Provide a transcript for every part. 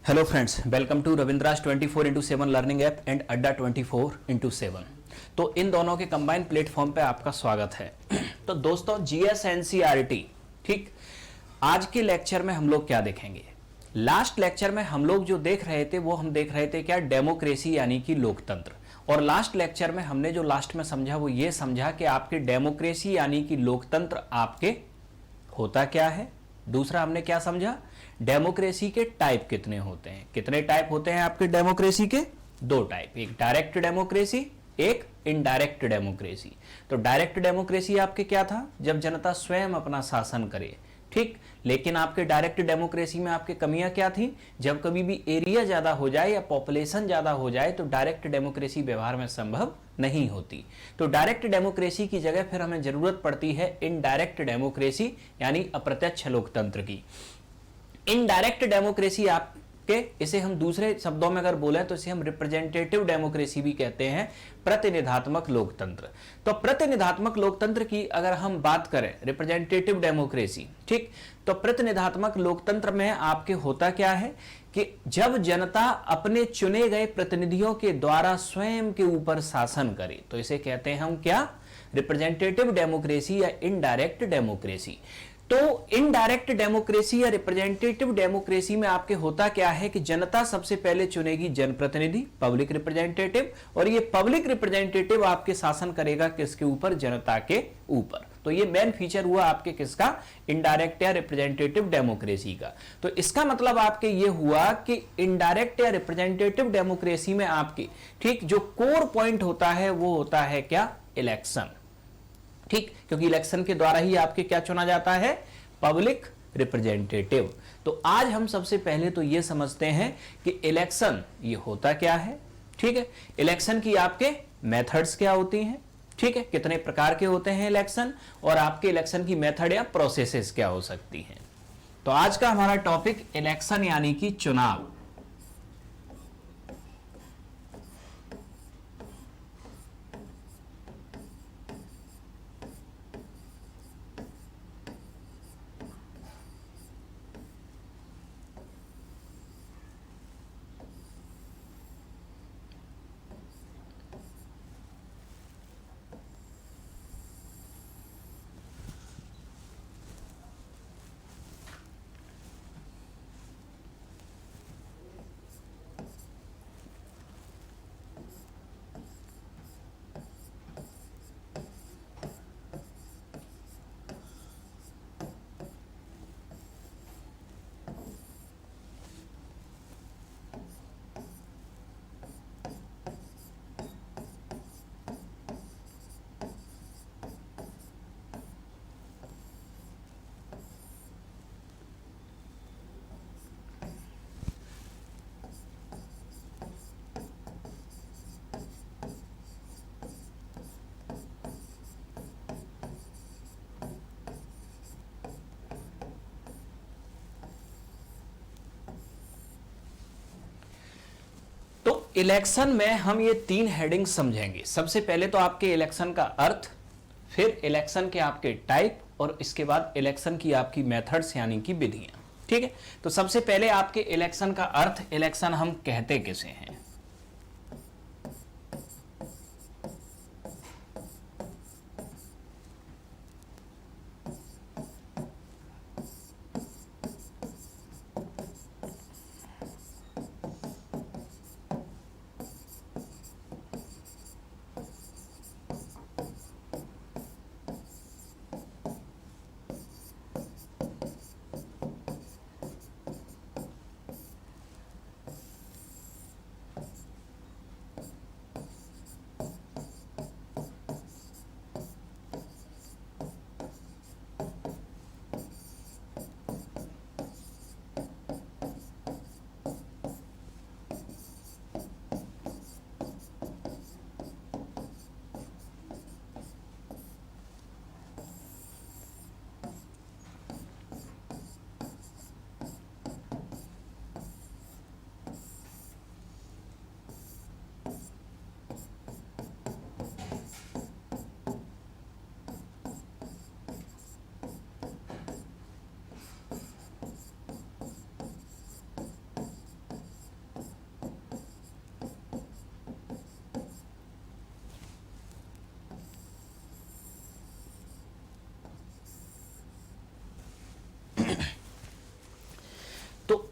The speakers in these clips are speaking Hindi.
Hello friends, welcome to Ravindra's 24x7 learning app and Adda 24x7। तो इन दोनों के कंबाइंड प्लेटफॉर्म पे आपका स्वागत है। तो दोस्तों, जीएस एनसीईआरटी, ठीक, आज के लेक्चर में हम लोग क्या देखेंगे? लास्ट लेक्चर में हम लोग जो देख रहे थे वो हम देख रहे थे क्या, डेमोक्रेसी यानी कि लोकतंत्र। और लास्ट लेक्चर में हमने जो लास्ट में समझा वो ये समझा कि आपके डेमोक्रेसी यानी कि लोकतंत्र आपके होता क्या है। दूसरा हमने क्या समझा, डेमोक्रेसी के टाइप कितने होते हैं। कितने टाइप होते हैं आपके डेमोक्रेसी के? दो टाइप, एक डायरेक्ट डेमोक्रेसी, एक इनडायरेक्ट डेमोक्रेसी। तो डायरेक्ट डेमोक्रेसी आपके क्या था, जब जनता स्वयं अपना शासन करे, ठीक। लेकिन आपके डायरेक्ट डेमोक्रेसी में आपके कमियां क्या थी? जब कभी भी एरिया ज्यादा हो जाए या पॉपुलेशन ज्यादा हो जाए तो डायरेक्ट डेमोक्रेसी व्यवहार में संभव नहीं होती। तो डायरेक्ट डेमोक्रेसी की जगह फिर हमें जरूरत पड़ती है इनडायरेक्ट डेमोक्रेसी यानी अप्रत्यक्ष लोकतंत्र की। इनडायरेक्ट डेमोक्रेसी आपके, इसे हम दूसरे शब्दों में अगर बोले तो इसे हम रिप्रेजेंटेटिव डेमोक्रेसी भी कहते हैं, प्रतिनिधात्मक लोकतंत्र। तो प्रतिनिधात्मक लोकतंत्र की अगर हम बात करें, रिप्रेजेंटेटिव डेमोक्रेसी, ठीक, तो प्रतिनिधात्मक लोकतंत्र में आपके होता क्या है कि जब जनता अपने चुने गए प्रतिनिधियों के द्वारा स्वयं के ऊपर शासन करे तो इसे कहते हैं हम क्या, रिप्रेजेंटेटिव डेमोक्रेसी या इनडायरेक्ट डेमोक्रेसी। तो इनडायरेक्ट डेमोक्रेसी या रिप्रेजेंटेटिव डेमोक्रेसी में आपके होता क्या है कि जनता सबसे पहले चुनेगी जनप्रतिनिधि, पब्लिक रिप्रेजेंटेटिव, और ये पब्लिक रिप्रेजेंटेटिव आपके शासन करेगा किसके ऊपर, जनता के ऊपर। तो ये मेन फीचर हुआ आपके किसका, इनडायरेक्ट या रिप्रेजेंटेटिव डेमोक्रेसी का। तो इसका मतलब आपके ये हुआ कि इनडायरेक्ट या रिप्रेजेंटेटिव डेमोक्रेसी में आपकी, ठीक, जो कोर पॉइंट होता है वो होता है क्या, इलेक्शन, ठीक, क्योंकि इलेक्शन के द्वारा ही आपके क्या चुना जाता है, पब्लिक रिप्रेजेंटेटिव। तो आज हम सबसे पहले तो ये समझते हैं कि इलेक्शन ये होता क्या है, ठीक है। इलेक्शन की आपके मेथड्स क्या होती हैं, ठीक है, कितने प्रकार के होते हैं इलेक्शन, और आपके इलेक्शन की मेथड या प्रोसेसेस क्या हो सकती हैं। तो आज का हमारा टॉपिक इलेक्शन यानी कि चुनाव। इलेक्शन में हम ये तीन हेडिंग समझेंगे। सबसे पहले तो आपके इलेक्शन का अर्थ, फिर इलेक्शन के आपके टाइप, और इसके बाद इलेक्शन की आपकी मेथड्स यानी कि विधियां, ठीक है। तो सबसे पहले आपके इलेक्शन का अर्थ, इलेक्शन हम कहते किसे हैं।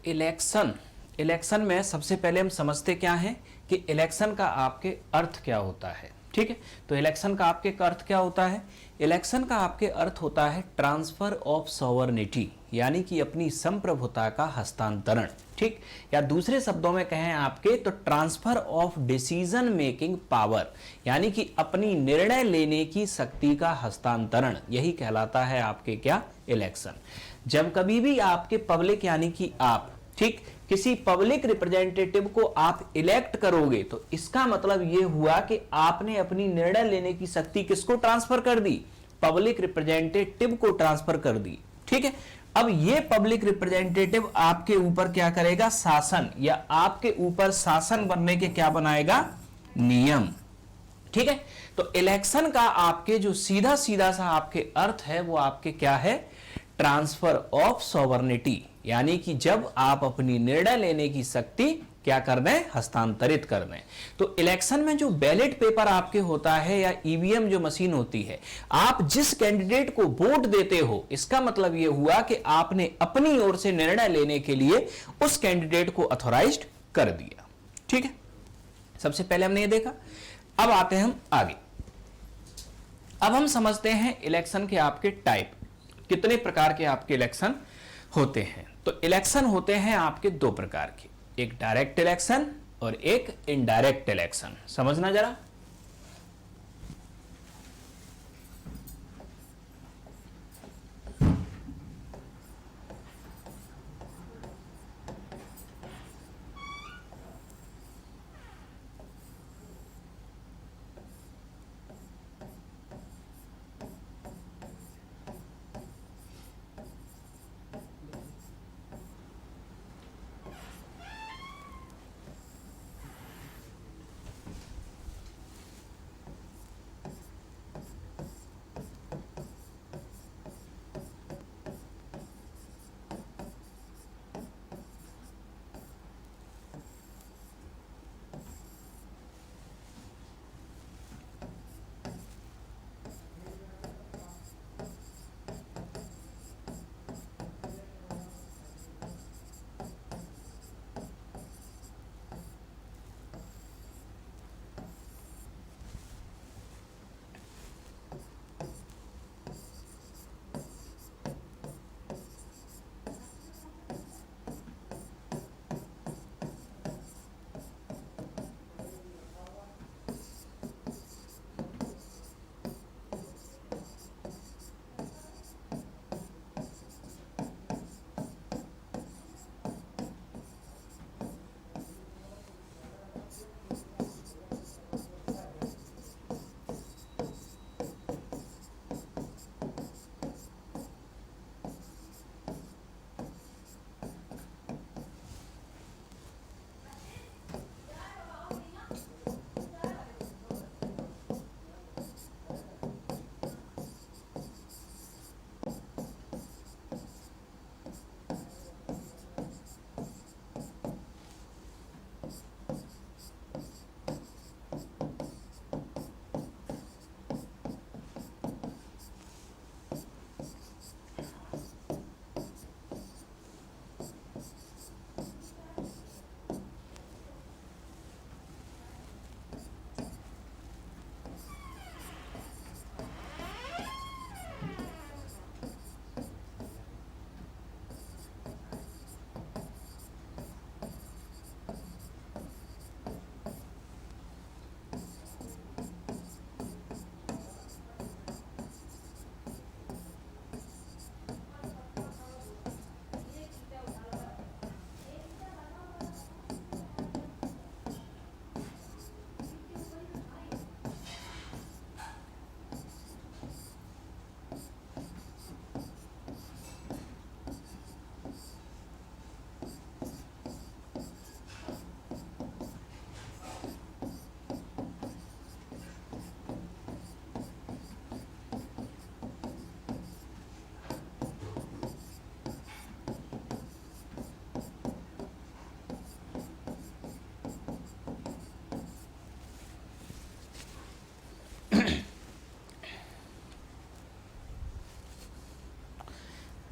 इलेक्शन, इलेक्शन में सबसे पहले हम समझते क्या है कि इलेक्शन का आपके अर्थ क्या होता है। ठीक है, तो इलेक्शन का आपके अर्थ क्या होता है? इलेक्शन का आपके अर्थ होता है ट्रांसफर ऑफ सॉवर्निटी, यानी कि अपनी संप्रभुता का हस्तांतरण। ठीक, या दूसरे शब्दों में कहें आपके तो transfer of decision making power, यानी कि अपनी निर्णय लेने की शक्ति का हस्तांतरण, यही कहलाता है आपके क्या? इलेक्शन। जब कभी भी आपके पब्लिक यानी कि आप, ठीक, किसी पब्लिक रिप्रेजेंटेटिव को आप इलेक्ट करोगे तो इसका मतलब यह हुआ कि आपने अपनी निर्णय लेने की शक्ति किसको ट्रांसफर कर दी? पब्लिक रिप्रेजेंटेटिव को ट्रांसफर कर दी। ठीक है, अब ये पब्लिक रिप्रेजेंटेटिव आपके ऊपर क्या करेगा? शासन, या आपके ऊपर शासन बनने के क्या बनाएगा? नियम। ठीक है, तो इलेक्शन का आपके जो सीधा सीधा सा आपके अर्थ है वो आपके क्या है? ट्रांसफर ऑफ सॉवर्निटी, यानी कि जब आप अपनी निर्णय लेने की शक्ति क्या कर दें? हस्तांतरित कर दें। तो इलेक्शन में जो बैलेट पेपर आपके होता है या ईवीएम जो मशीन होती है, आप जिस कैंडिडेट को वोट देते हो, इसका मतलब यह हुआ कि आपने अपनी ओर से निर्णय लेने के लिए उस कैंडिडेट को ऑथोराइज्ड कर दिया। ठीक है, सबसे पहले हमने ये देखा। अब आते हैं हम आगे। अब हम समझते हैं इलेक्शन के आपके टाइप, कितने प्रकार के आपके इलेक्शन होते हैं। तो इलेक्शन होते हैं आपके दो प्रकार के, एक डायरेक्ट इलेक्शन और एक इनडायरेक्ट इलेक्शन। समझना जरा।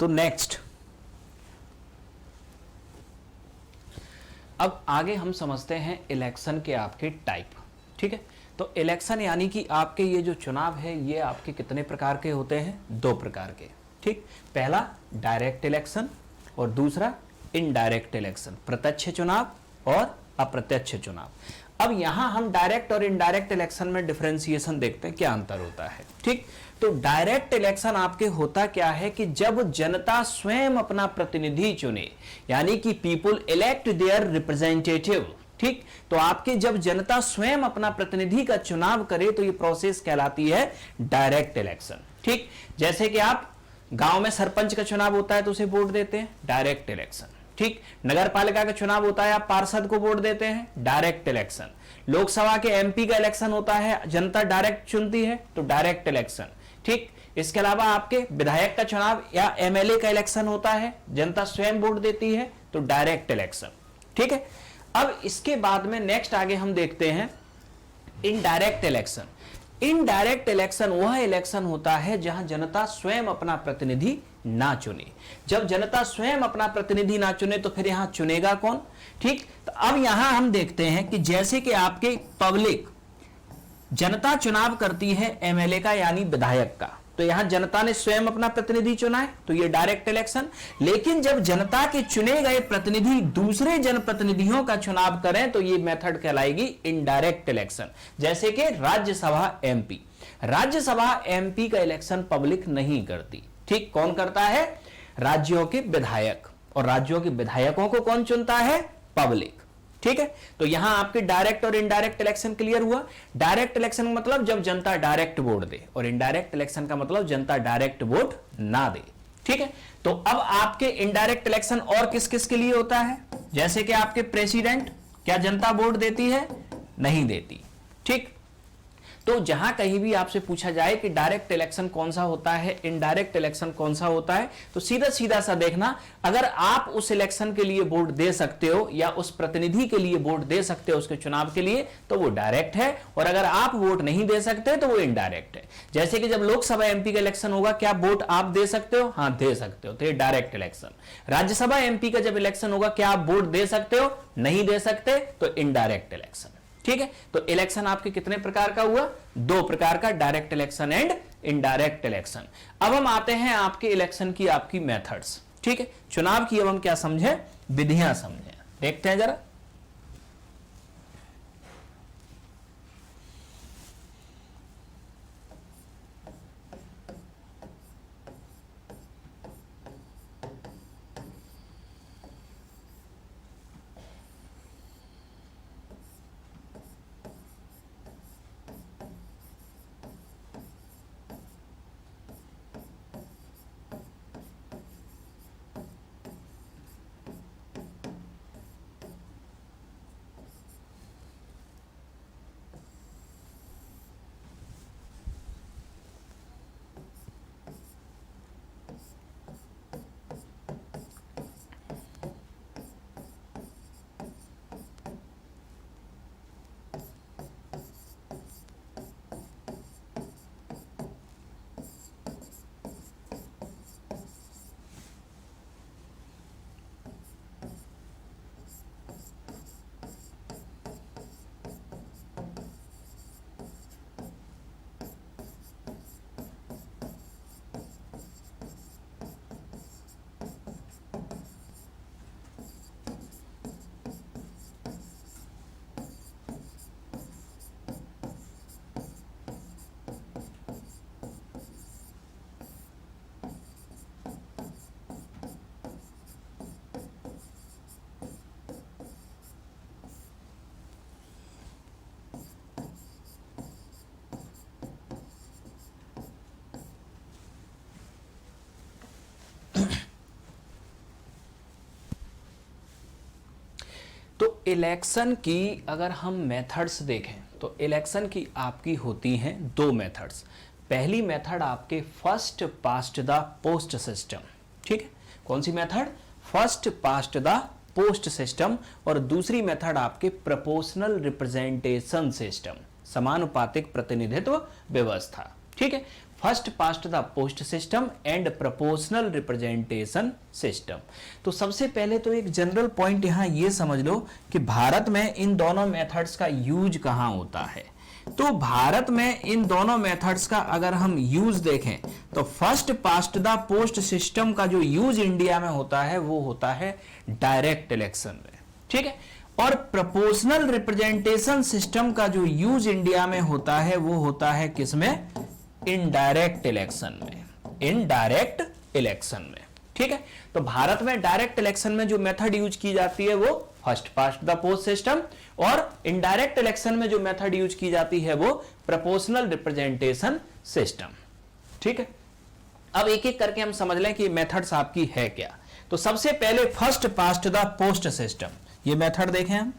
तो नेक्स्ट अब आगे हम समझते हैं इलेक्शन के आपके टाइप। ठीक है, तो इलेक्शन यानी कि आपके ये जो चुनाव है ये आपके कितने प्रकार के होते हैं? 2 प्रकार के। ठीक, पहला डायरेक्ट इलेक्शन और दूसरा इनडायरेक्ट इलेक्शन, प्रत्यक्ष चुनाव और अप्रत्यक्ष चुनाव। अब यहां हम डायरेक्ट और इनडायरेक्ट इलेक्शन में डिफरेंशिएशन देखते हैं, क्या अंतर होता है। ठीक, तो डायरेक्ट इलेक्शन आपके होता क्या है कि जब जनता स्वयं अपना प्रतिनिधि चुने, यानी कि पीपुल इलेक्ट देयर रिप्रेजेंटेटिव। ठीक, तो आपके जब जनता स्वयं अपना प्रतिनिधि का चुनाव करे तो ये प्रोसेस कहलाती है डायरेक्ट इलेक्शन। ठीक, जैसे कि आप गांव में सरपंच का चुनाव होता है तो उसे वोट देते हैं, डायरेक्ट इलेक्शन। ठीक, नगर पालिका का चुनाव होता है, आप पार्षद को वोट देते हैं, डायरेक्ट इलेक्शन। लोकसभा के एमपी का इलेक्शन होता है, जनता डायरेक्ट चुनती है, तो डायरेक्ट इलेक्शन। ठीक, इसके अलावा आपके विधायक का चुनाव या एमएलए का इलेक्शन होता है, जनता स्वयं वोट देती है, तो डायरेक्ट इलेक्शन। ठीक है, अब इसके बाद में नेक्स्ट आगे हम देखते हैं इनडायरेक्ट इलेक्शन। इनडायरेक्ट इलेक्शन वह इलेक्शन होता है जहां जनता स्वयं अपना प्रतिनिधि ना चुने। जब जनता स्वयं अपना प्रतिनिधि ना चुने तो फिर यहां चुनेगा कौन? ठीक, तो अब यहां हम देखते हैं कि जैसे कि आपके पब्लिक जनता चुनाव करती है एमएलए का यानी विधायक का, तो यहां जनता ने स्वयं अपना प्रतिनिधि चुना है, तो ये डायरेक्ट इलेक्शन। लेकिन जब जनता के चुने गए प्रतिनिधि दूसरे जनप्रतिनिधियों का चुनाव करें तो ये मेथड कहलाएगी इनडायरेक्ट इलेक्शन। जैसे कि राज्यसभा एमपी, राज्यसभा एमपी का इलेक्शन पब्लिक नहीं करती। ठीक, कौन करता है? राज्यों के विधायक, और राज्यों के विधायकों को कौन चुनता है? पब्लिक। ठीक है, तो यहां आपके डायरेक्ट और इनडायरेक्ट इलेक्शन क्लियर हुआ। डायरेक्ट इलेक्शन का मतलब जब जनता डायरेक्ट वोट दे, और इनडायरेक्ट इलेक्शन का मतलब जनता डायरेक्ट वोट ना दे। ठीक है, तो अब आपके इनडायरेक्ट इलेक्शन और किस किस के लिए होता है? जैसे कि आपके प्रेसिडेंट, क्या जनता वोट देती है? नहीं देती। ठीक, तो जहां कहीं भी आपसे पूछा जाए कि डायरेक्ट इलेक्शन कौन सा होता है, इनडायरेक्ट इलेक्शन कौन सा होता है, तो सीधा सीधा सा देखना, अगर आप उस इलेक्शन के लिए वोट दे सकते हो या उस प्रतिनिधि के लिए वोट दे सकते हो उसके चुनाव के लिए, तो वो डायरेक्ट है, और अगर आप वोट नहीं दे सकते तो वो इनडायरेक्ट है। जैसे कि जब लोकसभा एमपी का इलेक्शन होगा, क्या वोट आप दे सकते हो? हाँ, दे सकते हो, तो ये डायरेक्ट इलेक्शन। राज्यसभा एमपी का जब इलेक्शन होगा, क्या आप वोट दे सकते हो? नहीं दे सकते, तो इनडायरेक्ट इलेक्शन। ठीक है, तो इलेक्शन आपके कितने प्रकार का हुआ? 2 प्रकार का, direct election and indirect election. अब हम आते हैं आपके इलेक्शन की आपकी मेथड्स। ठीक है, चुनाव की अब हम क्या समझे? विधियां समझे। देखते हैं जरा। तो इलेक्शन की अगर हम मेथड्स देखें तो इलेक्शन की आपकी होती हैं 2 मेथड्स। पहली मेथड आपके first past the post system. ठीक है, कौन सी method? First past the post system. और दूसरी मेथड आपके प्रोपोर्शनल रिप्रेजेंटेशन सिस्टम, समानुपातिक प्रतिनिधित्व व्यवस्था। ठीक है, first past the post system and proportional representation system. तो सबसे पहले तो एक जनरल पॉइंट यहां ये समझ लो कि भारत में इन दोनों मेथड्स का यूज कहां होता है। तो भारत में इन दोनों मेथड्स का अगर हम यूज देखें तो first past the post system का जो यूज इंडिया में होता है वो होता है डायरेक्ट इलेक्शन में, ठीक है। और प्रोपोर्शनल रिप्रेजेंटेशन सिस्टम का जो यूज इंडिया में होता है वो होता है किसमें? इनडायरेक्ट इलेक्शन में, इनडायरेक्ट इलेक्शन में, ठीक है। तो भारत में डायरेक्ट इलेक्शन में जो मेथड यूज की जाती है वो first past the post system, और इनडायरेक्ट इलेक्शन में जो मेथड यूज की जाती है वो प्रोपोर्शनल रिप्रेजेंटेशन सिस्टम, ठीक है। अब एक एक करके हम समझ लें कि मेथड्स आपकी है क्या। तो सबसे पहले first past the post system, ये मेथड देखें हम।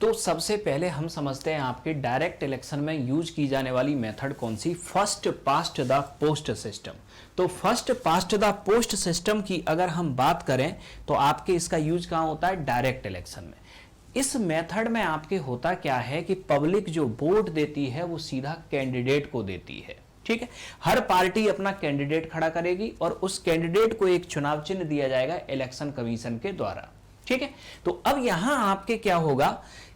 तो सबसे पहले हम समझते हैं आपके डायरेक्ट इलेक्शन में यूज की जाने वाली मेथड कौन सी, first past the post system. तो first past the post system की अगर हम बात करें तो आपके इसका यूज कहां होता है, डायरेक्ट इलेक्शन में। इस मेथड में आपके होता क्या है कि पब्लिक जो वोट देती है वो सीधा कैंडिडेट को देती है, ठीक है। हर पार्टी अपना कैंडिडेट खड़ा करेगी और उस कैंडिडेट को एक चुनाव चिन्ह दिया जाएगा इलेक्शन कमीशन के द्वारा, ठीक है। तो अब यहां आपके क्या होगा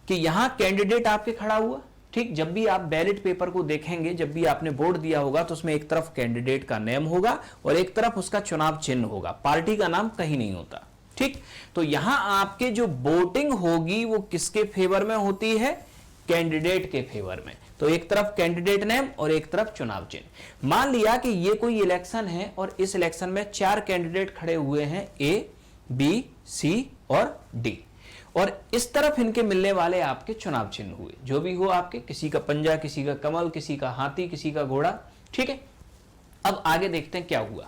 कि यहां कैंडिडेट आपके खड़ा हुआ, ठीक। जब भी आप बैलेट पेपर को देखेंगे, जब भी आपने वोट दिया होगा तो उसमें एक तरफ कैंडिडेट का नेम होगा और एक तरफ उसका चुनाव चिन्ह होगा, पार्टी का नाम कहीं नहीं होता, ठीक। तो यहां आपके जो वोटिंग होगी वो किसके फेवर में होती है, कैंडिडेट के फेवर में। तो एक तरफ कैंडिडेट नेम और एक तरफ चुनाव चिन्ह। मान लिया कि ये कोई इलेक्शन है और इस इलेक्शन में 4 कैंडिडेट खड़े हुए हैं, ए, बी, सी और डी, और इस तरफ इनके मिलने वाले आपके चुनाव चिन्ह हुए, जो भी हो आपके, किसी का पंजा, किसी का कमल, किसी का हाथी, किसी का घोड़ा, ठीक है। अब आगे देखते हैं क्या हुआ।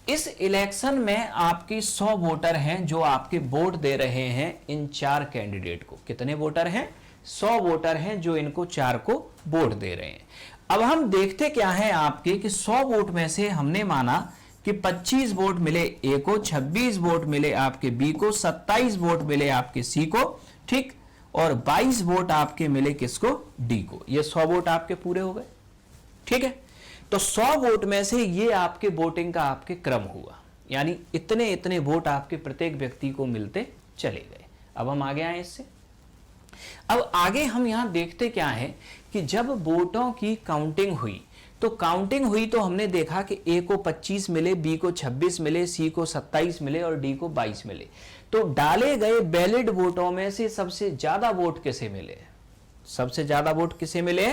इस इलेक्शन में आपकी 100 वोटर हैं जो आपके वोट दे रहे हैं इन 4 कैंडिडेट को। कितने वोटर हैं, 100 वोटर हैं जो इनको 4 को वोट दे रहे हैं। अब हम देखते क्या है आपके कि 100 वोट में से हमने माना कि 25 वोट मिले ए को, 26 वोट मिले आपके बी को, 27 वोट मिले आपके सी को, ठीक, और 22 वोट आपके मिले किसको, डी को। ये 100 वोट आपके पूरे हो गए, ठीक है। तो 100 वोट में से ये आपके वोटिंग का आपके क्रम हुआ, यानी इतने इतने वोट आपके प्रत्येक व्यक्ति को मिलते चले गए। अब हम आगे आए इससे। अब आगे हम यहां देखते क्या है कि जब वोटों की काउंटिंग हुई तो हमने देखा कि ए को 25 मिले, बी को 26 मिले, सी को 27 मिले और डी को 22 मिले। तो डाले गए वैलिड वोटों में से सबसे ज्यादा वोट किसे मिले, सबसे ज्यादा वोट किसे मिले,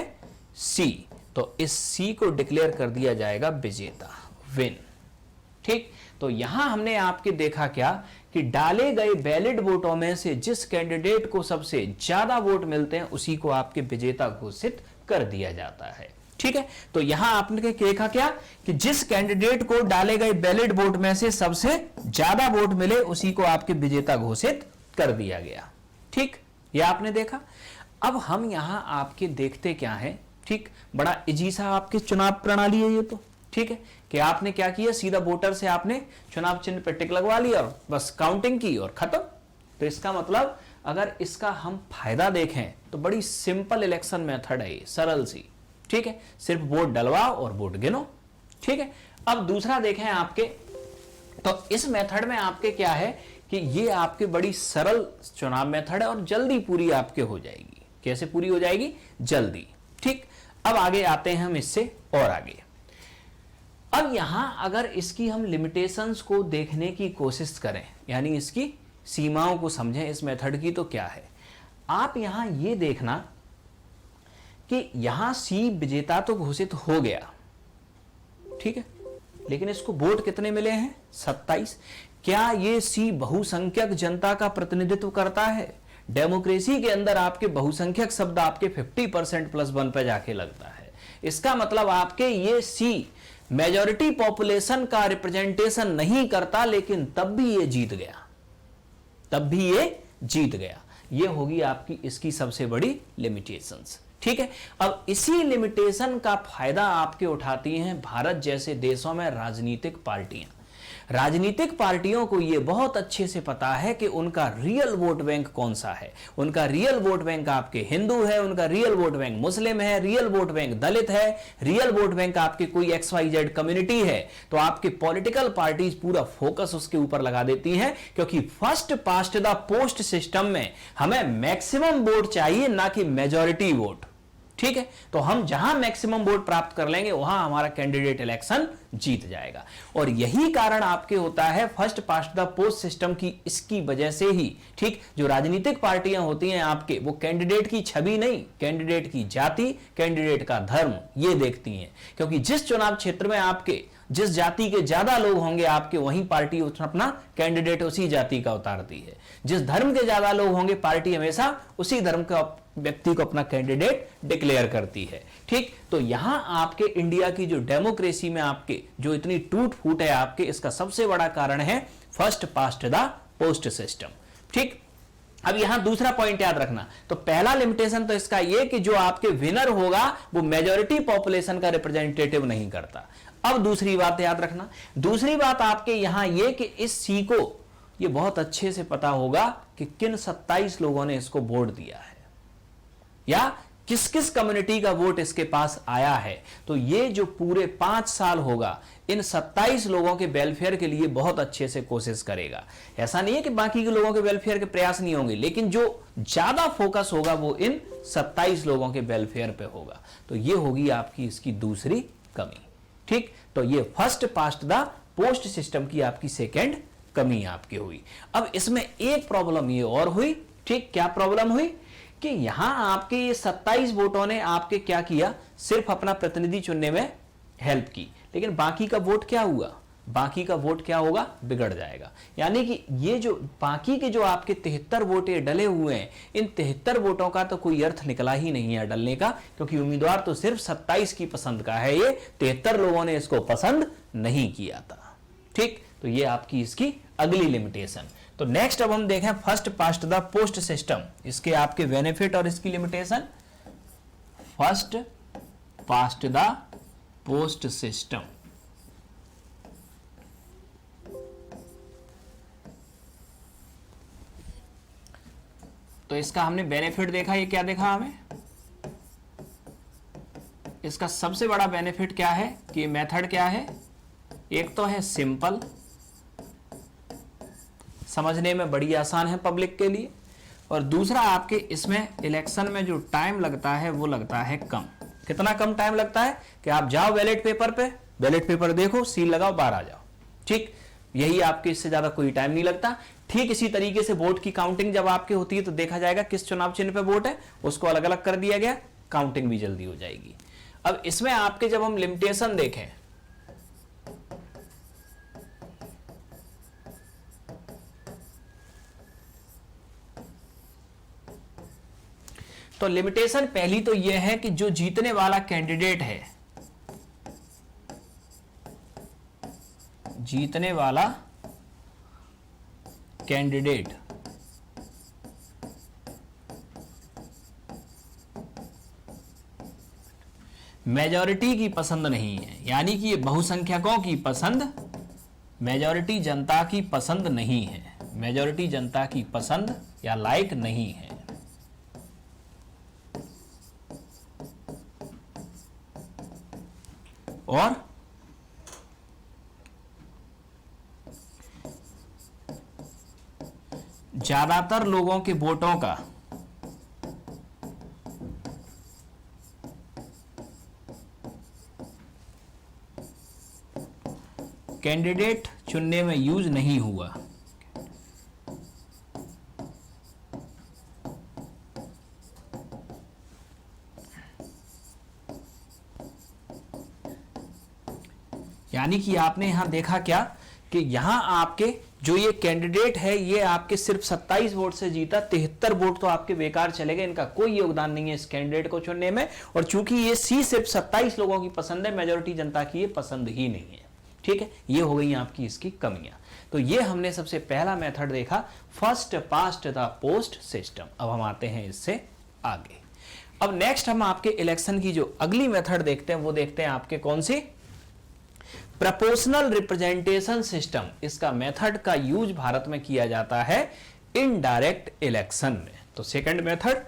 सी। तो इस सी को डिक्लेयर कर दिया जाएगा विजेता, विन, ठीक। तो यहां हमने आपके देखा क्या कि डाले गए वैलिड वोटों में से जिस कैंडिडेट को सबसे ज्यादा वोट मिलते हैं उसी को आपके विजेता घोषित कर दिया जाता है, ठीक है। तो यहां आपने देखा क्या कि जिस कैंडिडेट को डाले गए वैलिड वोट में से सबसे ज्यादा वोट मिले उसी को आपके विजेता घोषित कर दिया गया, ठीक। यह आपने देखा। अब हम यहां आपके देखते क्या है, ठीक, बड़ा इजी सा आपकी चुनाव प्रणाली है ये तो, ठीक है, कि आपने क्या किया, सीधा वोटर से आपने चुनाव चिन्ह पर टिक लगवा लिया और बस काउंटिंग की और खत्म। तो इसका मतलब अगर इसका हम फायदा देखें तो बड़ी सिंपल इलेक्शन मेथड है ये, सरल सी, ठीक है। सिर्फ वोट डलवाओ और वोट गिनो, ठीक है। अब दूसरा देखें आपके, तो इस मेथड में आपके क्या है कि ये आपके बड़ी सरल चुनाव मेथड है और जल्दी पूरी आपके हो जाएगी। कैसे पूरी हो जाएगी, जल्दी, ठीक। अब आगे आते हैं हम इससे और आगे। अब यहां अगर इसकी हम लिमिटेशंस को देखने की कोशिश करें, यानी इसकी सीमाओं को समझें इस मेथड की, तो क्या है, आप यहां ये देखना कि यहां सी विजेता तो घोषित हो गया, ठीक है, लेकिन इसको वोट कितने मिले हैं, 27। क्या ये सी बहुसंख्यक जनता का प्रतिनिधित्व करता है? डेमोक्रेसी के अंदर आपके बहुसंख्यक शब्द आपके 50% + 1 पे जाके लगता है। इसका मतलब आपके ये सी मेजॉरिटी पॉपुलेशन का रिप्रेजेंटेशन नहीं करता, लेकिन तब भी ये जीत गया, तब भी ये जीत गया। ये होगी आपकी इसकी सबसे बड़ी लिमिटेशंस, ठीक है। अब इसी लिमिटेशन का फायदा आपके उठाती हैं भारत जैसे देशों में राजनीतिक पार्टियां। राजनीतिक पार्टियों को यह बहुत अच्छे से पता है कि उनका रियल वोट बैंक कौन सा है। उनका रियल वोट बैंक आपके हिंदू है, उनका रियल वोट बैंक मुस्लिम है, रियल वोट बैंक दलित है, रियल वोट बैंक आपके कोई XYZ कम्युनिटी है। तो आपके पॉलिटिकल पार्टीज पूरा फोकस उसके ऊपर लगा देती हैं, क्योंकि first past the post system में हमें मैक्सिमम वोट चाहिए, ना कि मेजॉरिटी वोट, ठीक है। तो हम जहां मैक्सिमम वोट प्राप्त कर लेंगे वहां हमारा कैंडिडेट इलेक्शन जीत जाएगा। और यही कारण आपके होता है first past the post system की, इसकी वजह से ही, ठीक, जो राजनीतिक पार्टियां होती हैं आपके, वो कैंडिडेट की छवि नहीं, कैंडिडेट की जाति, कैंडिडेट का धर्म ये देखती हैं। क्योंकि जिस चुनाव क्षेत्र में आपके जिस जाति के ज्यादा लोग होंगे आपके, वहीं पार्टी अपना कैंडिडेट उसी जाति का उतारती है। जिस धर्म के ज्यादा लोग होंगे, पार्टी हमेशा उसी धर्म का व्यक्ति को अपना कैंडिडेट डिक्लेयर करती है, ठीक। तो यहां आपके इंडिया की जो डेमोक्रेसी में आपके जो इतनी टूट फूट है आपके, इसका सबसे बड़ा कारण है first past the post system, ठीक। अब यहां दूसरा पॉइंट याद रखना, तो पहला लिमिटेशन तो इसका ये कि जो आपके विनर होगा वो मेजॉरिटी पॉपुलेशन का रिप्रेजेंटेटिव नहीं करता। अब दूसरी बात याद रखना, दूसरी बात आपके यहां ये कि इस सी को ये बहुत अच्छे से पता होगा कि किन 27 लोगों ने इसको वोट दिया है या किस किस कम्युनिटी का वोट इसके पास आया है। तो ये जो पूरे 5 साल होगा इन 27 लोगों के वेलफेयर के लिए बहुत अच्छे से कोशिश करेगा। ऐसा नहीं है कि बाकी के लोगों के वेलफेयर के प्रयास नहीं होंगे, लेकिन जो ज्यादा फोकस होगा वो इन 27 लोगों के वेलफेयर पे होगा। तो ये होगी आपकी इसकी दूसरी कमी। ठीक, तो ये first past the post system की आपकी सेकेंड कमी आपकी हुई। अब इसमें एक प्रॉब्लम ये और हुई। ठीक, क्या प्रॉब्लम हुई कि यहां आपके ये 27 वोटों ने आपके क्या किया, सिर्फ अपना प्रतिनिधि चुनने में हेल्प की, लेकिन बाकी का वोट क्या हुआ, बाकी का वोट क्या होगा, बिगड़ जाएगा। यानी कि ये जो बाकी के जो आपके 73 वोट ये डले हुए हैं, इन 73 वोटों का तो कोई अर्थ निकला ही नहीं है डलने का, क्योंकि उम्मीदवार तो सिर्फ 27 की पसंद का है, ये 73 लोगों ने इसको पसंद नहीं किया था। ठीक, तो ये आपकी इसकी अगली लिमिटेशन। तो नेक्स्ट अब हम देखें first past the post system, इसके आपके बेनिफिट और इसकी limitation. First past the post system, तो इसका हमने बेनिफिट देखा, ये क्या देखा हमें, इसका सबसे बड़ा बेनिफिट क्या है कि मेथड क्या है, एक तो है सिंपल, समझने में बड़ी आसान है पब्लिक के लिए, और दूसरा आपके इसमें इलेक्शन में जो टाइम लगता है वो लगता है कम। कितना कम टाइम लगता है कि आप जाओ बैलेट पेपर पे, बैलेट पेपर देखो, सील लगाओ, बाहर आ जाओ। ठीक, यही आपके, इससे ज्यादा कोई टाइम नहीं लगता। ठीक इसी तरीके से वोट की काउंटिंग जब आपकी होती है तो देखा जाएगा किस चुनाव चिन्ह पे वोट है, उसको अलग अलग कर दिया गया, काउंटिंग भी जल्दी हो जाएगी। अब इसमें आपके जब हम लिमिटेशन देखें, तो लिमिटेशन पहली तो यह है कि जो जीतने वाला कैंडिडेट है, जीतने वाला कैंडिडेट मेजॉरिटी की पसंद नहीं है, यानी कि ये बहुसंख्यकों की पसंद, मेजॉरिटी जनता की पसंद नहीं है, मेजॉरिटी जनता की पसंद या लाइक नहीं है। और ज्यादातर लोगों के वोटों का कैंडिडेट चुनने में यूज नहीं हुआ। यानी कि आपने यहां देखा क्या कि यहां आपके जो ये कैंडिडेट है ये आपके सिर्फ 27 वोट से जीता, 73 वोट तो आपके बेकार चले गए, इनका कोई योगदान नहीं है इस कैंडिडेट को चुनने में। और चूंकि ये सी सिर्फ 27 लोगों की पसंद है, मेजॉरिटी जनता की ये पसंद ही नहीं है। ठीक है, ये हो गई आपकी इसकी कमियां। तो ये हमने सबसे पहला मेथड देखा, first past the post system. अब हम आते हैं इससे आगे। अब नेक्स्ट हम आपके इलेक्शन की जो अगली मेथड देखते हैं वो देखते हैं आपके कौन सी, प्रोपोर्शनल रिप्रेजेंटेशन सिस्टम। इसका मेथड का यूज भारत में किया जाता है इनडायरेक्ट इलेक्शन में। तो सेकंड मेथड,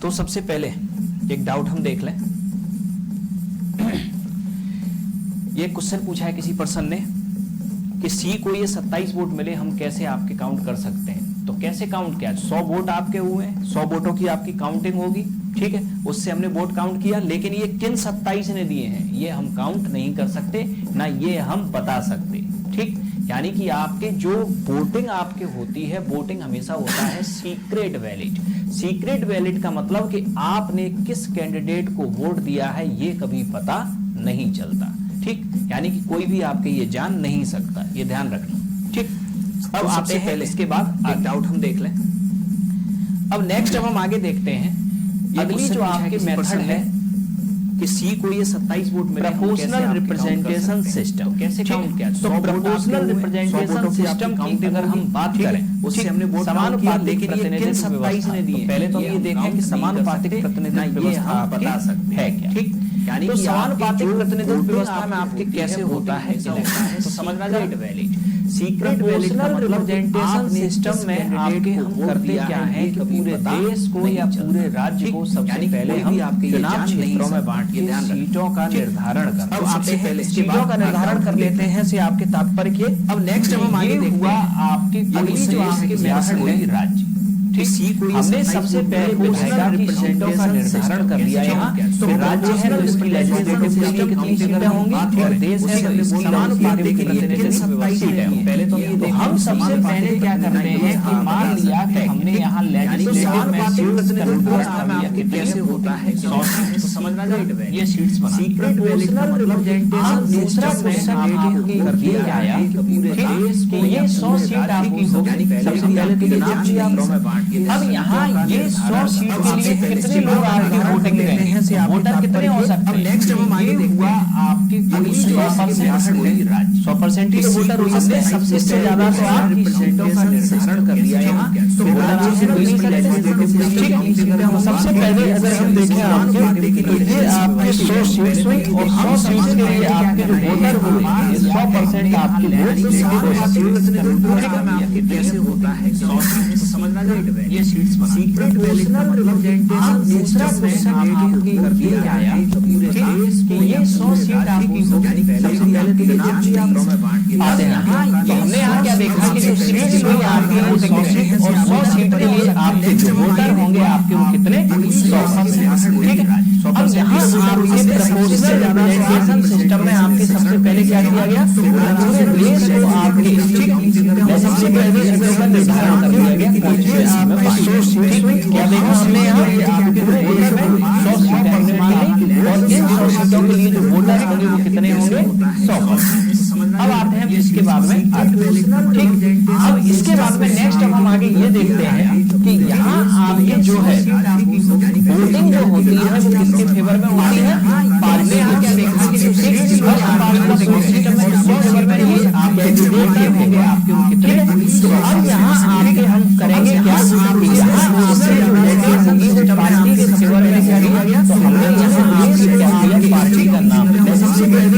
तो सबसे पहले एक डाउट हम देख लें। ये क्वेश्चन पूछा है किसी पर्सन ने कि सी को ये 27 वोट मिले, हम कैसे आपके काउंट कर सकते हैं? तो कैसे काउंट किया? 100 वोट आपके हुए हैं, 100 वोटों की आपकी काउंटिंग होगी, ठीक है, उससे हमने वोट काउंट किया। लेकिन ये किन 27 ने दिए हैं ये हम काउंट नहीं कर सकते, ना ये हम बता सकते, ठीक। यानी कि आपके जो वोटिंग आपके होती है, वोटिंग हमेशा होता है सीक्रेट वैलिड। सीक्रेट वैलिड का मतलब कि आपने किस कैंडिडेट को वोट दिया है ये कभी पता नहीं चलता, ठीक। यानी कि कोई भी आपके ये जान नहीं सकता, ये ध्यान रखना, ठीक। अब आते हैं इसके बाद एक डाउट हम देख लें। अब नेक्स्ट अब हम आगे देखते हैं अगली जो आपके मेथड है कि सी को ये 27 वोट मिले, प्रोपोर्शनल रिप्रेजेंटेशन सिस्टम कैसे काउंट किया? तो प्रोपोर्शनल रिप्रेजेंटेशन सिस्टम की अगर हम बात करें, उससे हमने वोट समानुपातिक प्रतिनिधित्व 27 ने दिए। पहले तो ये देखें कि समानुपातिक प्रतिनिधित्व व्यवस्था आप बता सकते हैं क्या, ठीक। यानी कि समानुपातिक प्रतिनिधित्व व्यवस्था में आपके कैसे होता है इलेक्शन, तो समझना चाहिए। सीक्रेट प्रोपोर्शनल रिप्रेजेंटेशन सिस्टम में आपके हम करते क्या है कि पूरे देश को या पूरे राज्य को सबसे पहले हम चुनाव क्षेत्रों में बांट के सीटों का निर्धारण करते हैं। अब आपसे पहले सीटों का निर्धारण कर लेते हैं से आपके तात्पर्य के। अब नेक्स्ट हम आगे हुआ आपके अगली जो आपके मेथड है राज्य, हमने सबसे पहले विधायिका की सीटों का निर्धारण कर लिया यहाँ। तो राज्य है तो इसकी लेजिस्लेटिव सीटें कितनी सीटें होंगी और देश है तो इसकी समानुपातिक के लिए कितनी सीटें होंगी। पहले तो ये हम सबसे पहले क्या करते हैं कि मान लिया कि हमने यहाँ लेजिस्लेटिव में सीट्स का निर्धारण कर लिया, कैसे होता है 100 सीट, तो समझना चाहिए ये सीट्स बना। सीक्रेट प्रोपोर्शनल रिप्रेजेंटेशन दूसरा क्वेश्चन आपकी करके आया कि पूरे देश को ये 100 सीट आपकी होगी। सबसे पहले तो चुनाव क्षेत्रों में बांट। अब यहाँ ये 100 सीट के लिए कितने लोग आपकी वोटिंग देंगे, वोटर कितने हो सकते हैं? नेक्स्ट हम आगे हुआ आपकी 100% ही वोटर हो सकते हैं। सबसे ज्यादा तो आपकी सीटों का निर्धारण कर लिया यहाँ, तो वोटर आपसे मिल नहीं सकते। सबसे पहले अगर हम देखें आपके तो ये आपके 100 सीट्स हुई और 100 सीट्स के लिए आपके जो वोटर हुए 100% आपकी वोट कैसे होता है 100 सीट, तो समझना चाहिए ये सीट्स बना। सीक्रेट प्रोपोर्शनल रिप्रेजेंटेशन दूसरा क्वेश्चन आपकी करके आया कि पूरे देश को ये 100 सीट आपकी होगी। सबसे पहले तो चुनाव क्षेत्रों में बांट के आते हैं। तो हमने यहाँ क्या देखा कि जो सीट्स हुई आपकी 100 सीट और 100 सीट के लिए आपके जो वोटर होंगे आपके वो कितने 100%, ठीक है। अब यहाँ आपके प्रोपोर्शनल रिप्रेजेंटेशन सिस्टम में आपके सबसे पहले क्या किया गया, पूरे देश को आपके सबसे पहले सीटों का निर्धारण कर दिया गया। 100 सीट क्या देखा हमने यहाँ आपके वोटर में 100 सीटें हमने मान ली और इन 100 सीटों के लिए जो वोटर होंगे वो कितने होंगे 100%। अब आते हैं इसके बाद में ठीक। अब इसके बाद में नेक्स्ट अब हम आगे ये देखते हैं कि यहाँ आपके जो है वोटिंग जो होती है वो किसके फेवर में होती है। हमने यहाँ क्या देखा कि जो 6 सीट में 100 सीट में ये आपके जो वोटर होंगे आपके वो कितने। तो अब यहाँ आके हम करेंगे क्या, यहाँ आपसे जो वोटिंग होगी वो पार्टी के फेवर में क्या किया गया। तो हमने यहाँ आपसे क्या किया, पार्टी का नाम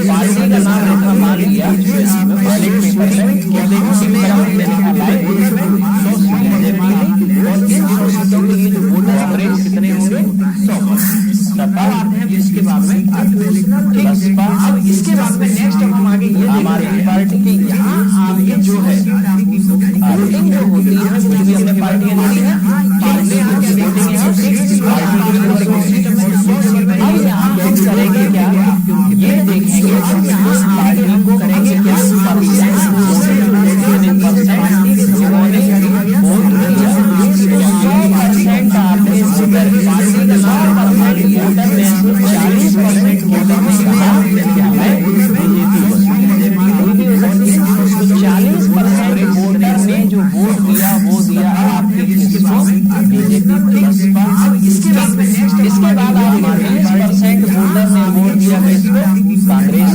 पार्टी का नाम रखा, मान लिया बैलेट पेपर में क्या देखा हमने यहाँ लिखा लाइव और इन 100 सीटों के लिए जो वोटर होंगे कितने होंगे 100%। अब आते हैं इसके बाद में ठीक। अब इसके बाद में नेक्स्ट हम आगे ये आम आदमी पार्टी की यहाँ आपके जो है वोटिंग जो होती है जो भी हमने पार्टियां ली है हमने यहाँ क्या देखेंगे हम 6 पार्टी। अब यहाँ हम करेंगे क्या, ये देखेंगे अब यहाँ आगे हम करेंगे क्या, इसके बाद 20% वोटर ने वोट दिया है इसको कांग्रेस।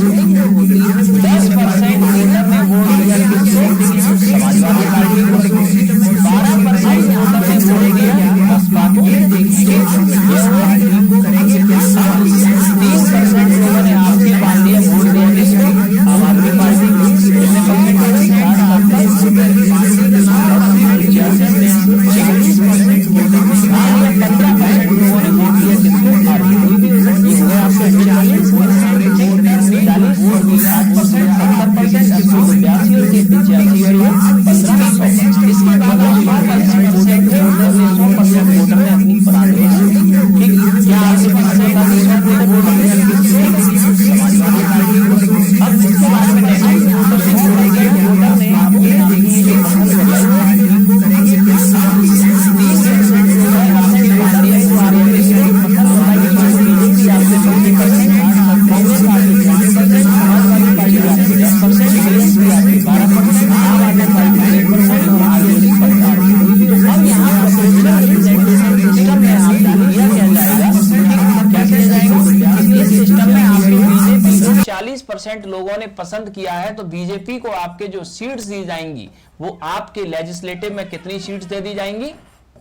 बीजेपी को 40% लोगों ने पसंद किया है, तो बीजेपी को आपके जो सीट्स दी जाएंगी वो आपके लेजिस्लेटिव में कितनी सीट्स दे दी जाएंगी?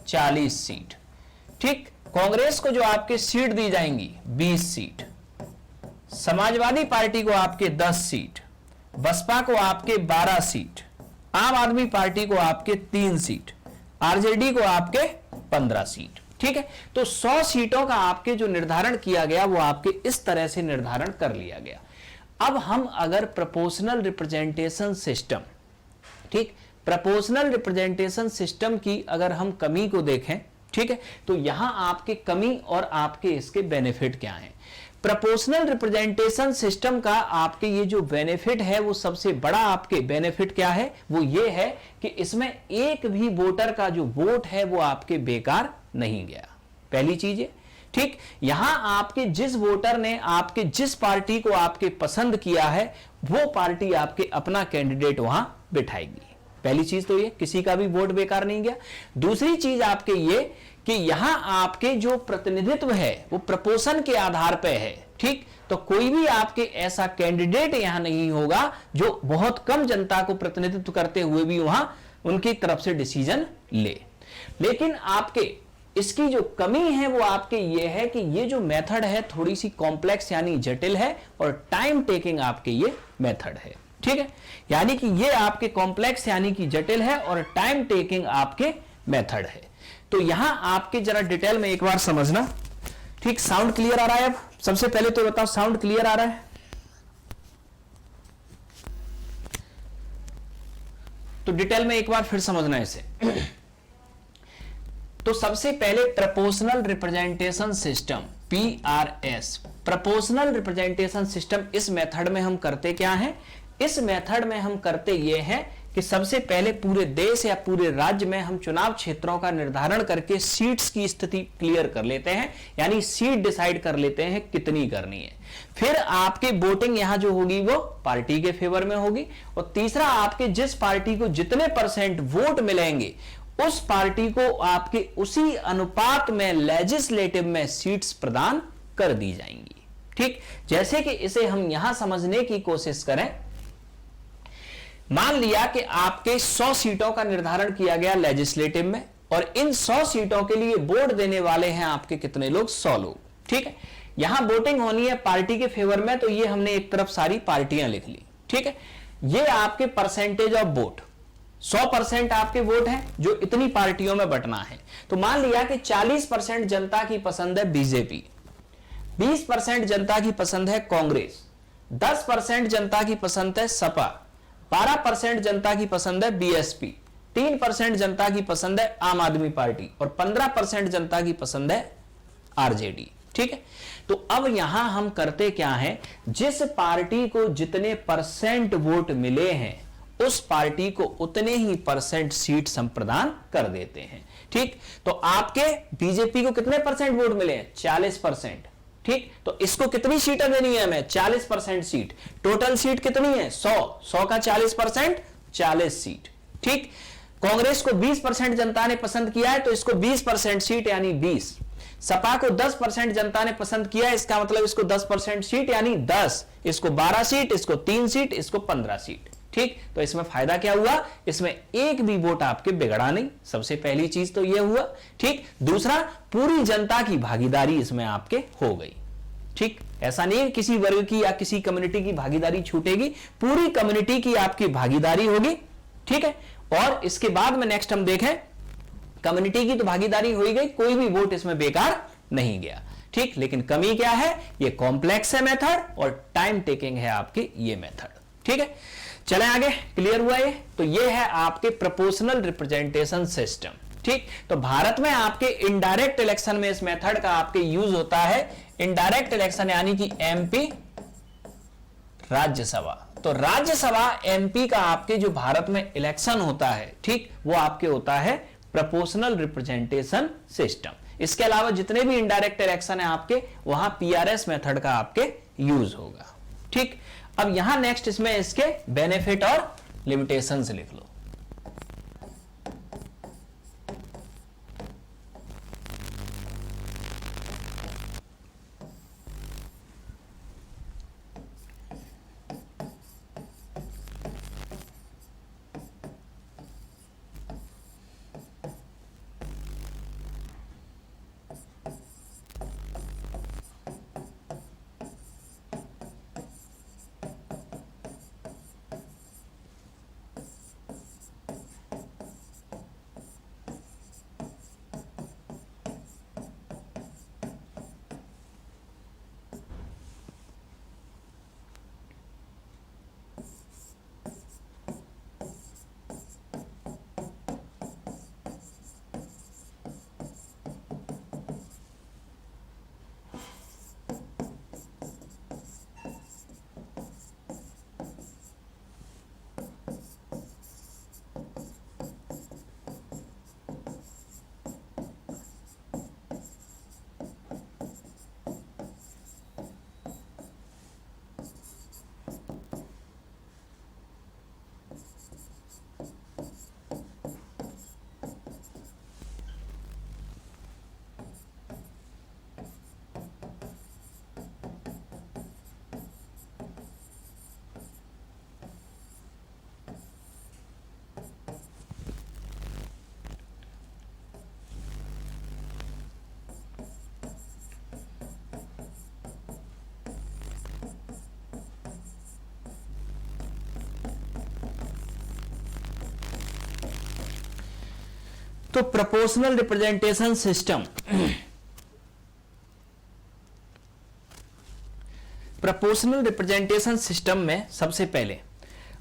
40 सीट। ठीक, कांग्रेस को जो आपके सीट दी जाएंगी 20 सीट, समाजवादी पार्टी को आपके 10 सीट, बसपा को आपके 12 सीट, आम आदमी पार्टी को आपके 3 सीट, आरजेडी को आपके 15 सीट। ठीक है, तो 100 सीटों का आपके जो निर्धारण किया गया वो आपके इस तरह से निर्धारण कर लिया गया। अब हम अगर प्रोपोर्शनल रिप्रेजेंटेशन सिस्टम, ठीक, प्रोपोर्शनल रिप्रेजेंटेशन सिस्टम की अगर हम कमी को देखें, ठीक है, तो यहां आपके कमी और आपके इसके बेनिफिट क्या हैं। प्रोपोर्शनल रिप्रेजेंटेशन सिस्टम का आपके ये जो बेनिफिट है वो सबसे बड़ा आपके बेनिफिट क्या है, वो ये है कि इसमें एक भी वोटर का जो वोट है वो आपके बेकार नहीं गया, पहली चीज है। ठीक, यहां आपके जिस वोटर ने आपके जिस पार्टी को आपके पसंद किया है वो पार्टी आपके अपना कैंडिडेट वहां बिठाएगी, पहली चीज तो ये, किसी का भी वोट बेकार नहीं गया। दूसरी चीज आपके ये कि यहां आपके जो प्रतिनिधित्व है वो प्रपोर्शन के आधार पे है। ठीक, तो कोई भी आपके ऐसा कैंडिडेट यहां नहीं होगा जो बहुत कम जनता को प्रतिनिधित्व करते हुए भी वहां उनकी तरफ से डिसीजन ले। लेकिन आपके इसकी जो कमी है वो आपके ये है कि ये जो मेथड है थोड़ी सी कॉम्प्लेक्स यानी जटिल है और टाइम टेकिंग आपके ये मेथड है। ठीक है, यानी कि ये आपके कॉम्प्लेक्स यानी कि जटिल है और टाइम टेकिंग आपके मेथड है। तो यहां आपके जरा डिटेल में एक बार समझना। ठीक, साउंड क्लियर आ रहा है? अब सबसे पहले तो बताओ साउंड क्लियर आ रहा है? तो डिटेल में एक बार फिर समझना इसे। तो सबसे पहले proportional representation system, PRS, proportional representation system, इस मेथड में हम करते क्या हैं? इस मेथड में हम करते ये हैं कि सबसे पहले पूरे देश या पूरे राज्य में हम चुनाव क्षेत्रों का निर्धारण करके सीट्स की स्थिति क्लियर कर लेते हैं, यानी सीट डिसाइड कर लेते हैं कितनी करनी है। फिर आपकी वोटिंग यहां जो होगी वो पार्टी के फेवर में होगी, और तीसरा आपके जिस पार्टी को जितने % वोट मिलेंगे उस पार्टी को आपके उसी अनुपात में लेजिस्लेटिव में सीट्स प्रदान कर दी जाएंगी। ठीक, जैसे कि इसे हम यहां समझने की कोशिश करें, मान लिया कि आपके 100 सीटों का निर्धारण किया गया लेजिस्लेटिव में, और इन 100 सीटों के लिए वोट देने वाले हैं आपके कितने लोग? 100 लोग। ठीक है, यहां वोटिंग होनी है पार्टी के फेवर में, तो ये हमने एक तरफ सारी पार्टियां लिख ली। ठीक है, ये आपके परसेंटेज ऑफ वोट, 100% आपके वोट हैं जो इतनी पार्टियों में बंटना है। तो मान लिया कि 40% जनता की पसंद है बीजेपी, 20% जनता की पसंद है कांग्रेस, 10% जनता की पसंद है सपा, 12% जनता की पसंद है बीएसपी, 3% जनता की पसंद है आम आदमी पार्टी, और 15% जनता की पसंद है आरजेडी। ठीक है, तो अब यहां हम करते क्या है, जिस पार्टी को जितने % वोट मिले हैं उस पार्टी को उतने ही % सीट्स हम प्रदान कर देते हैं। ठीक, तो आपके बीजेपी को कितने % वोट मिले हैं? 40%। ठीक, तो इसको कितनी सीटें देनी है हमें? 40% सीट। टोटल सीट कितनी है? 100 का 40%, 40 सीट। ठीक, कांग्रेस को 20% जनता ने पसंद किया है तो इसको 20% सीट यानी 20। सपा को 10% जनता ने पसंद किया है, इसका मतलब इसको 10% सीट यानी 10, इसको 12 सीट, इसको 3 सीट, इसको 15 सीट। ठीक, तो इसमें फायदा क्या हुआ? इसमें एक भी वोट आपके बिगड़ा नहीं, सबसे पहली चीज तो यह हुआ। ठीक, दूसरा पूरी जनता की भागीदारी इसमें आपके हो गई। ठीक, ऐसा नहीं किसी वर्ग की या किसी कम्युनिटी की भागीदारी छूटेगी, पूरी कम्युनिटी की आपकी भागीदारी होगी। ठीक है, और इसके बाद में नेक्स्ट हम देखें, कम्युनिटी की तो भागीदारी हो ही गई, कोई भी वोट इसमें बेकार नहीं गया। ठीक, लेकिन कमी क्या है? ये कॉम्प्लेक्स है मेथड और टाइम टेकिंग है आपकी ये मेथड। ठीक है, चलें आगे, क्लियर हुआ ये? तो ये है आपके प्रोपोर्शनल रिप्रेजेंटेशन सिस्टम। ठीक, तो भारत में आपके इनडायरेक्ट इलेक्शन में इस मेथड का आपके यूज होता है। इनडायरेक्ट इलेक्शन यानी कि एमपी, राज्यसभा। तो राज्यसभा एमपी का आपके जो भारत में इलेक्शन होता है, ठीक, वो आपके होता है प्रोपोर्शनल रिप्रेजेंटेशन सिस्टम। इसके अलावा जितने भी इनडायरेक्ट इलेक्शन है आपके, वहां पीआरएस मेथड का आपके यूज होगा। ठीक, अब यहां नेक्स्ट इसमें इसके बेनिफिट और लिमिटेशंस लिख लो। तो proportional representation system, proportional representation system में सबसे पहले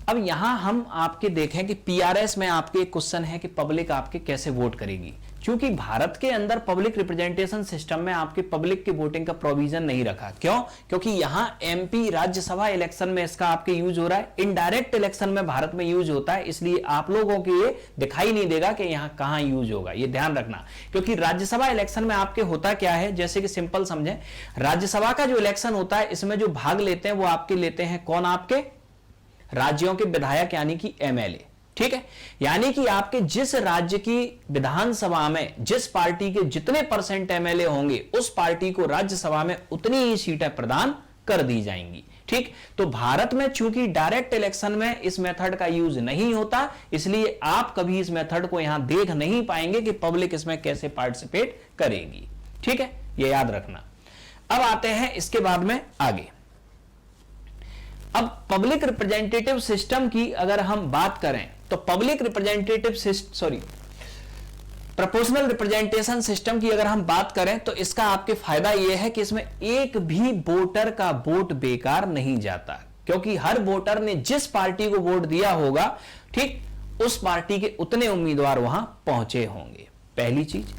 अब यहां हम आपके देखें कि पीआरएस में आपके क्वेश्चन है कि पब्लिक आपके कैसे वोट करेगी। क्योंकि भारत के अंदर पब्लिक रिप्रेजेंटेशन सिस्टम में आपके पब्लिक के वोटिंग का प्रोविजन नहीं रखा। क्यों? क्योंकि यहां एमपी राज्यसभा इलेक्शन में इसका आपके यूज हो रहा है, इनडायरेक्ट इलेक्शन में भारत में यूज होता है, इसलिए आप लोगों को ये दिखाई नहीं देगा कि यहां कहां यूज होगा, ये ध्यान रखना। क्योंकि राज्यसभा इलेक्शन में आपके होता क्या है, जैसे कि सिंपल समझें, राज्यसभा का जो इलेक्शन होता है इसमें जो भाग लेते हैं वो आपके लेते हैं कौन, आपके राज्यों के विधायक यानी कि एमएलए। ठीक है, यानी कि आपके जिस राज्य की विधानसभा में जिस पार्टी के जितने परसेंट एमएलए होंगे उस पार्टी को राज्यसभा में उतनी ही सीटें प्रदान कर दी जाएंगी। ठीक, तो भारत में चूंकि डायरेक्ट इलेक्शन में इस मेथड का यूज नहीं होता, इसलिए आप कभी इस मेथड को यहां देख नहीं पाएंगे कि पब्लिक इसमें कैसे पार्टिसिपेट करेगी। ठीक है, यह याद रखना। अब आते हैं इसके बाद में आगे। अब पब्लिक रिप्रेजेंटेटिव सिस्टम की अगर हम बात करें तो public representative proportional representation system की अगर हम बात करें तो इसका आपके फायदा यह है कि इसमें एक भी वोटर का वोट बेकार नहीं जाता, क्योंकि हर वोटर ने जिस पार्टी को वोट दिया होगा, ठीक, उस पार्टी के उतने उम्मीदवार वहां पहुंचे होंगे। पहली चीज।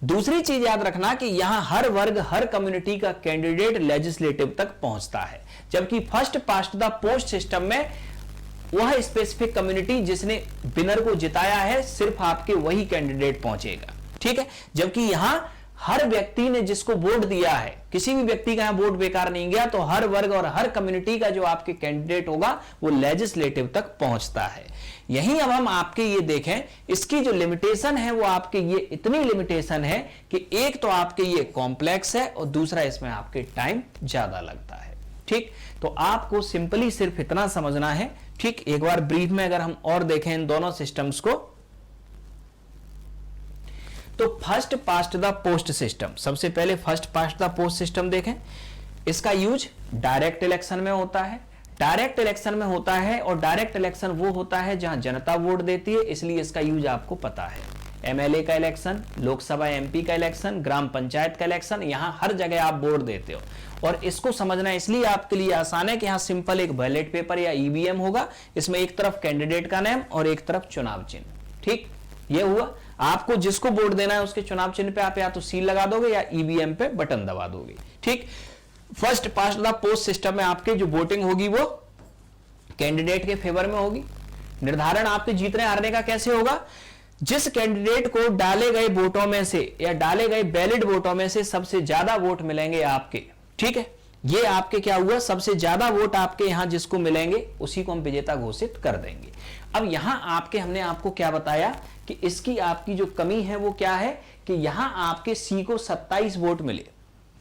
दूसरी चीज याद रखना कि यहां हर वर्ग, हर कम्युनिटी का कैंडिडेट लेजिस्लेटिव तक पहुंचता है, जबकि first past the post system में वह स्पेसिफिक कम्युनिटी जिसने विनर को जिताया है सिर्फ आपके वही कैंडिडेट पहुंचेगा। ठीक है, जबकि यहां हर व्यक्ति ने जिसको वोट दिया है, किसी भी व्यक्ति का यहां वोट बेकार नहीं गया, तो हर वर्ग और हर कम्युनिटी का जो आपके कैंडिडेट होगा वो लेजिस्लेटिव तक पहुंचता है। यही अब हम आपके ये देखें, इसकी जो लिमिटेशन है वो आपके ये इतनी लिमिटेशन है कि एक तो आपके ये कॉम्प्लेक्स है और दूसरा इसमें आपके टाइम ज्यादा लगता है। ठीक, तो आपको सिंपली सिर्फ इतना समझना है। ठीक, एक बार ब्रीफ में अगर हम और देखें इन दोनों सिस्टम्स को, तो first past the post system, सबसे पहले first past the post system देखें। इसका यूज डायरेक्ट इलेक्शन में होता है, डायरेक्ट इलेक्शन में होता है, और डायरेक्ट इलेक्शन वो होता है जहां जनता वोट देती है, इसलिए इसका यूज आपको पता है। एमएलए का इलेक्शन, लोकसभा एमपी का इलेक्शन, ग्राम पंचायत का इलेक्शन, यहां हर जगह आप वोट देते हो। और इसको समझना इसलिए आपके लिए आसान है कि यहां सिंपल एक बैलेट पेपर या ईवीएम होगा, इसमें एक तरफ कैंडिडेट का नाम और एक तरफ चुनाव चिन्ह। ठीक, ये हुआ। आपको जिसको वोट देना है उसके चुनाव चिन्ह पे आप या तो सील लगा दोगे या ईवीएम पे बटन दबा दोगे। ठीक, first past the post system में आपके जो वोटिंग होगी वो कैंडिडेट के फेवर में होगी। निर्धारण आपके जीतने हारने का कैसे होगा? जिस कैंडिडेट को डाले गए वोटों में से या डाले गए वैलिड वोटों में से सबसे ज्यादा वोट मिलेंगे आपके, ठीक है, ये आपके क्या हुआ, सबसे ज्यादा वोट आपके यहां जिसको मिलेंगे उसी को हम विजेता घोषित कर देंगे। अब यहां आपके हमने आपको क्या बताया कि इसकी आपकी जो कमी है वो क्या है कि यहां आपके सी को 27 वोट मिले।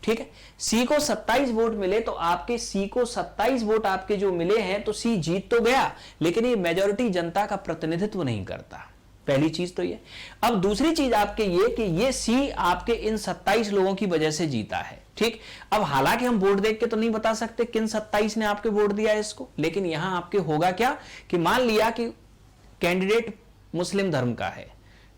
ठीक है, सी को 27 वोट मिले तो आपके सी को 27 वोट आपके जो मिले हैं तो सी जीत तो गया, लेकिन ये मेजॉरिटी जनता का प्रतिनिधित्व नहीं करता। पहली चीज तो ये। अब दूसरी चीज आपके ये कि ये सी आपके इन 27 लोगों की वजह से जीता है। ठीक, अब हालांकि हम वोट देख के तो नहीं बता सकते किन 27 ने आपके वोट दिया है इसको, लेकिन यहां आपके होगा क्या कि मान लिया कि कैंडिडेट मुस्लिम धर्म का है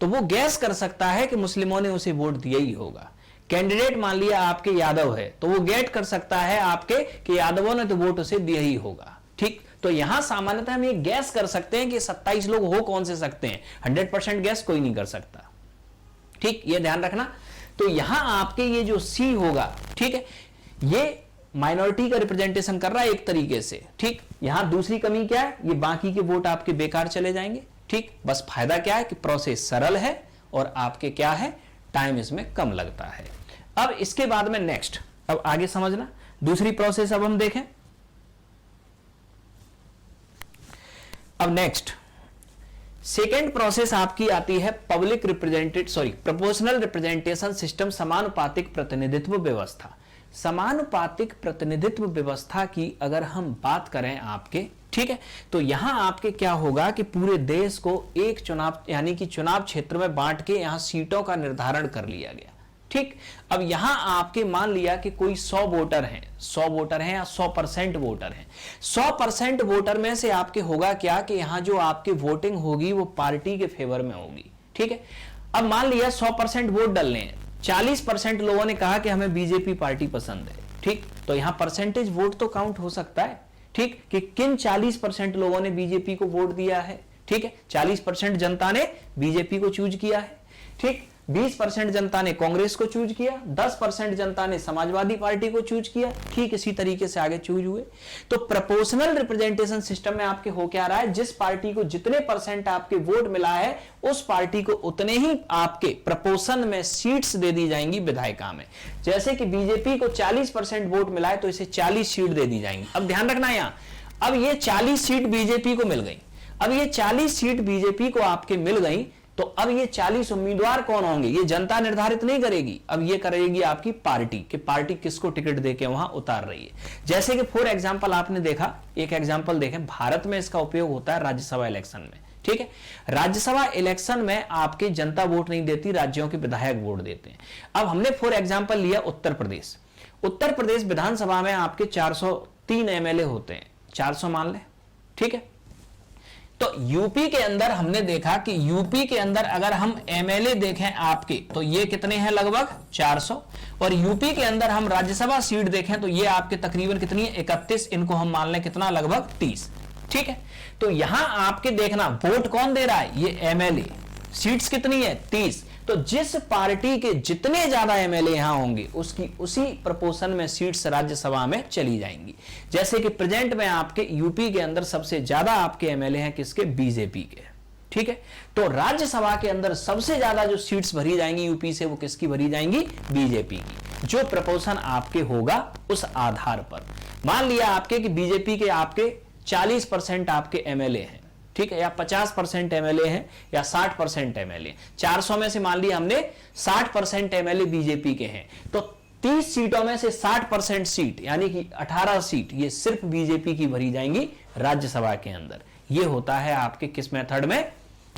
तो वो गैस कर सकता है कि मुस्लिमों ने उसे वोट दिया ही होगा। कैंडिडेट मान लिया आपके यादव है तो वो गेट कर सकता है आपके कि यादवों ने तो वोट उसे दिया ही होगा। ठीक, तो यहां सामान्यतः हम ये गैस कर सकते हैं कि 27 लोग हो कौन से सकते हैं, 100% गैस कोई नहीं कर सकता। ठीक, ये ध्यान रखना। तो यहां आपके ये जो सी होगा, ठीक है, ये माइनॉरिटी का रिप्रेजेंटेशन कर रहा है एक तरीके से। ठीक, यहां दूसरी कमी क्या है, ये बाकी के वोट आपके बेकार चले जाएंगे। ठीक, बस फायदा क्या है कि प्रोसेस सरल है और आपके क्या है, टाइम इसमें कम लगता है। अब इसके बाद में नेक्स्ट, अब आगे समझना दूसरी प्रोसेस अब हम देखें। अब नेक्स्ट सेकेंड प्रोसेस आपकी आती है पब्लिक प्रोपोर्शनल रिप्रेजेंटेशन सिस्टम, समानुपातिक प्रतिनिधित्व व्यवस्था। समानुपातिक प्रतिनिधित्व व्यवस्था की अगर हम बात करें आपके, ठीक है, तो यहां आपके क्या होगा कि पूरे देश को एक चुनाव यानी कि चुनाव क्षेत्र में बांट के यहां सीटों का निर्धारण कर लिया गया। ठीक, अब यहां आपके मान लिया कि कोई 100 वोटर हैं, 100 वोटर हैं या 100% वोटर हैं। 100% वोटर में से आपके होगा क्या कि यहां जो आपकी वोटिंग होगी वो पार्टी के फेवर में होगी। ठीक है, अब मान लिया 100% वोट डालने हैं, 40% लोगों ने कहा कि हमें बीजेपी पार्टी पसंद है। ठीक, तो यहां परसेंटेज वोट तो काउंट हो सकता है। ठीक, कि किन 40% लोगों ने बीजेपी को वोट दिया है। ठीक है, 40% जनता ने बीजेपी को चूज किया है। ठीक, 20% जनता ने कांग्रेस को चूज किया, 10% जनता ने समाजवादी पार्टी को चूज किया। ठीक, इसी तरीके से आगे चूज हुए। तो प्रोपोर्शनल रिप्रेजेंटेशन सिस्टम में आपके हो क्या रहा है, जिस पार्टी को जितने परसेंट आपके वोट मिला है उस पार्टी को उतने ही आपके प्रपोर्शन में सीट्स दे दी जाएंगी विधायिका में। जैसे कि बीजेपी को 40% वोट मिला है तो इसे 40 सीट दे दी जाएंगी। अब ध्यान रखना यहां, अब ये 40 सीट बीजेपी को मिल गई। अब ये 40 सीट बीजेपी को आपके मिल गई तो अब ये 40 उम्मीदवार कौन होंगे ये जनता निर्धारित नहीं करेगी, अब ये करेगी आपकी पार्टी कि पार्टी किसको टिकट देके वहां उतार रही है। जैसे कि फॉर एग्जांपल आपने देखा, एक एग्जांपल देखें, भारत में इसका उपयोग होता है राज्यसभा इलेक्शन में। ठीक है, राज्यसभा इलेक्शन में आपकी जनता वोट नहीं देती, राज्यों के विधायक वोट देते हैं। अब हमने फॉर एग्जांपल लिया उत्तर प्रदेश। उत्तर प्रदेश विधानसभा में आपके 403 एमएलए होते हैं, 400 मान ले। ठीक है, तो यूपी के अंदर हमने देखा कि यूपी के अंदर अगर हम एमएलए देखें आपके तो ये कितने हैं, लगभग 400। और यूपी के अंदर हम राज्यसभा सीट देखें तो ये आपके तकरीबन कितनी है, 31। इनको हम मान लें कितना, लगभग 30। ठीक है, तो यहां आपके देखना वोट कौन दे रहा है, ये एमएलए। सीट्स कितनी है, 30। तो जिस पार्टी के जितने ज्यादा एमएलए यहां होंगे उसकी उसी प्रपोर्शन में सीट्स राज्यसभा में चली जाएंगी। जैसे कि प्रेजेंट में आपके यूपी के अंदर सबसे ज्यादा आपके एमएलए हैं किसके, बीजेपी के। ठीक है, तो राज्यसभा के अंदर सबसे ज्यादा जो सीट्स भरी जाएंगी यूपी से वो किसकी भरी जाएंगी, बीजेपी की। जो प्रपोर्शन आपके होगा उस आधार पर मान लिया आपके कि बीजेपी के आपके 40% आपके एमएलए हैं। ठीक है, या 50% एमएलए हैं या 60% एमएलए। 400 में से मान लिया हमने 60% एमएलए बीजेपी के हैं, तो 30 सीटों में से 60% सीट यानी कि 18 सीट ये सिर्फ बीजेपी की भरी जाएंगी राज्यसभा के अंदर। ये होता है आपके किस मेथड में,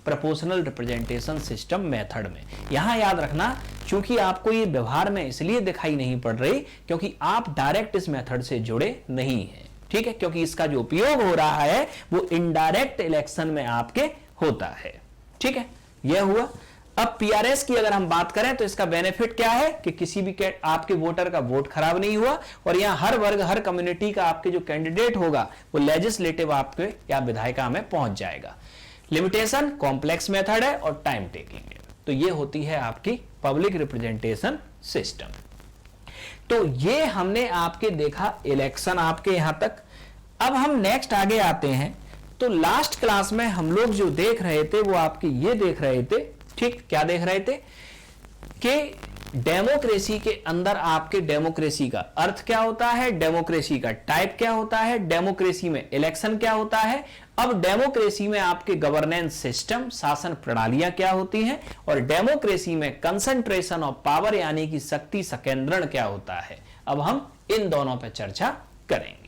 प्रोपोर्शनल रिप्रेजेंटेशन सिस्टम मेथड में। यहां याद रखना, क्योंकि आपको ये व्यवहार में इसलिए दिखाई नहीं पड़ रही क्योंकि आप डायरेक्ट इस मेथड से जुड़े नहीं हैं। ठीक है, क्योंकि इसका जो उपयोग हो रहा है वो इनडायरेक्ट इलेक्शन में आपके होता है। ठीक है, यह हुआ। अब पीआरएस की अगर हम बात करें तो इसका बेनिफिट क्या है कि किसी भी आपके वोटर का वोट खराब नहीं हुआ और यहां हर वर्ग हर कम्युनिटी का आपके जो कैंडिडेट होगा वो लेजिस्लेटिव आपके या विधायिका में पहुंच जाएगा। लिमिटेशन, कॉम्प्लेक्स मेथड है और टाइम टेकिंग है। तो ये होती है आपकी पब्लिक रिप्रेजेंटेशन सिस्टम। तो ये हमने आपके देखा इलेक्शन आपके यहां तक। अब हम नेक्स्ट आगे आते हैं। तो लास्ट क्लास में हम लोग जो देख रहे थे वो आपके ये देख रहे थे। ठीक, क्या देख रहे थे कि डेमोक्रेसी के अंदर आपके डेमोक्रेसी का अर्थ क्या होता है, डेमोक्रेसी का टाइप क्या होता है, डेमोक्रेसी में इलेक्शन क्या होता है। अब डेमोक्रेसी में आपके गवर्नेंस सिस्टम, शासन प्रणालियां क्या होती हैं, और डेमोक्रेसी में कंसंट्रेशन ऑफ पावर यानी कि शक्ति संकेंद्रण क्या होता है। अब हम इन दोनों पर चर्चा करेंगे।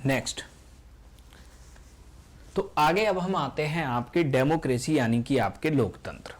नेक्स्ट, तो आगे अब हम आते हैं आपके डेमोक्रेसी यानी कि आपके लोकतंत्र।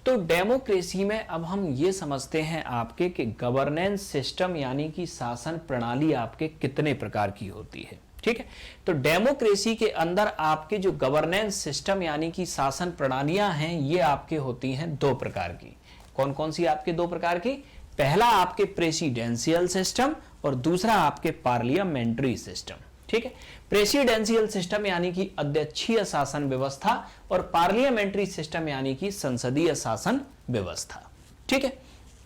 तो डेमोक्रेसी में अब हम ये समझते हैं आपके कि गवर्नेंस सिस्टम यानी कि शासन प्रणाली आपके कितने प्रकार की होती है। ठीक है, तो डेमोक्रेसी के अंदर आपके जो गवर्नेंस सिस्टम यानी कि शासन प्रणालियां हैं ये आपके होती हैं दो प्रकार की। कौन कौन सी आपके दो प्रकार की? पहला आपके प्रेसिडेंशियल सिस्टम और दूसरा आपके पार्लियामेंट्री सिस्टम। ठीक है, प्रेसिडेंशियल सिस्टम यानी कि अध्यक्षीय शासन व्यवस्था और पार्लियामेंट्री सिस्टम यानी कि संसदीय शासन व्यवस्था। ठीक है,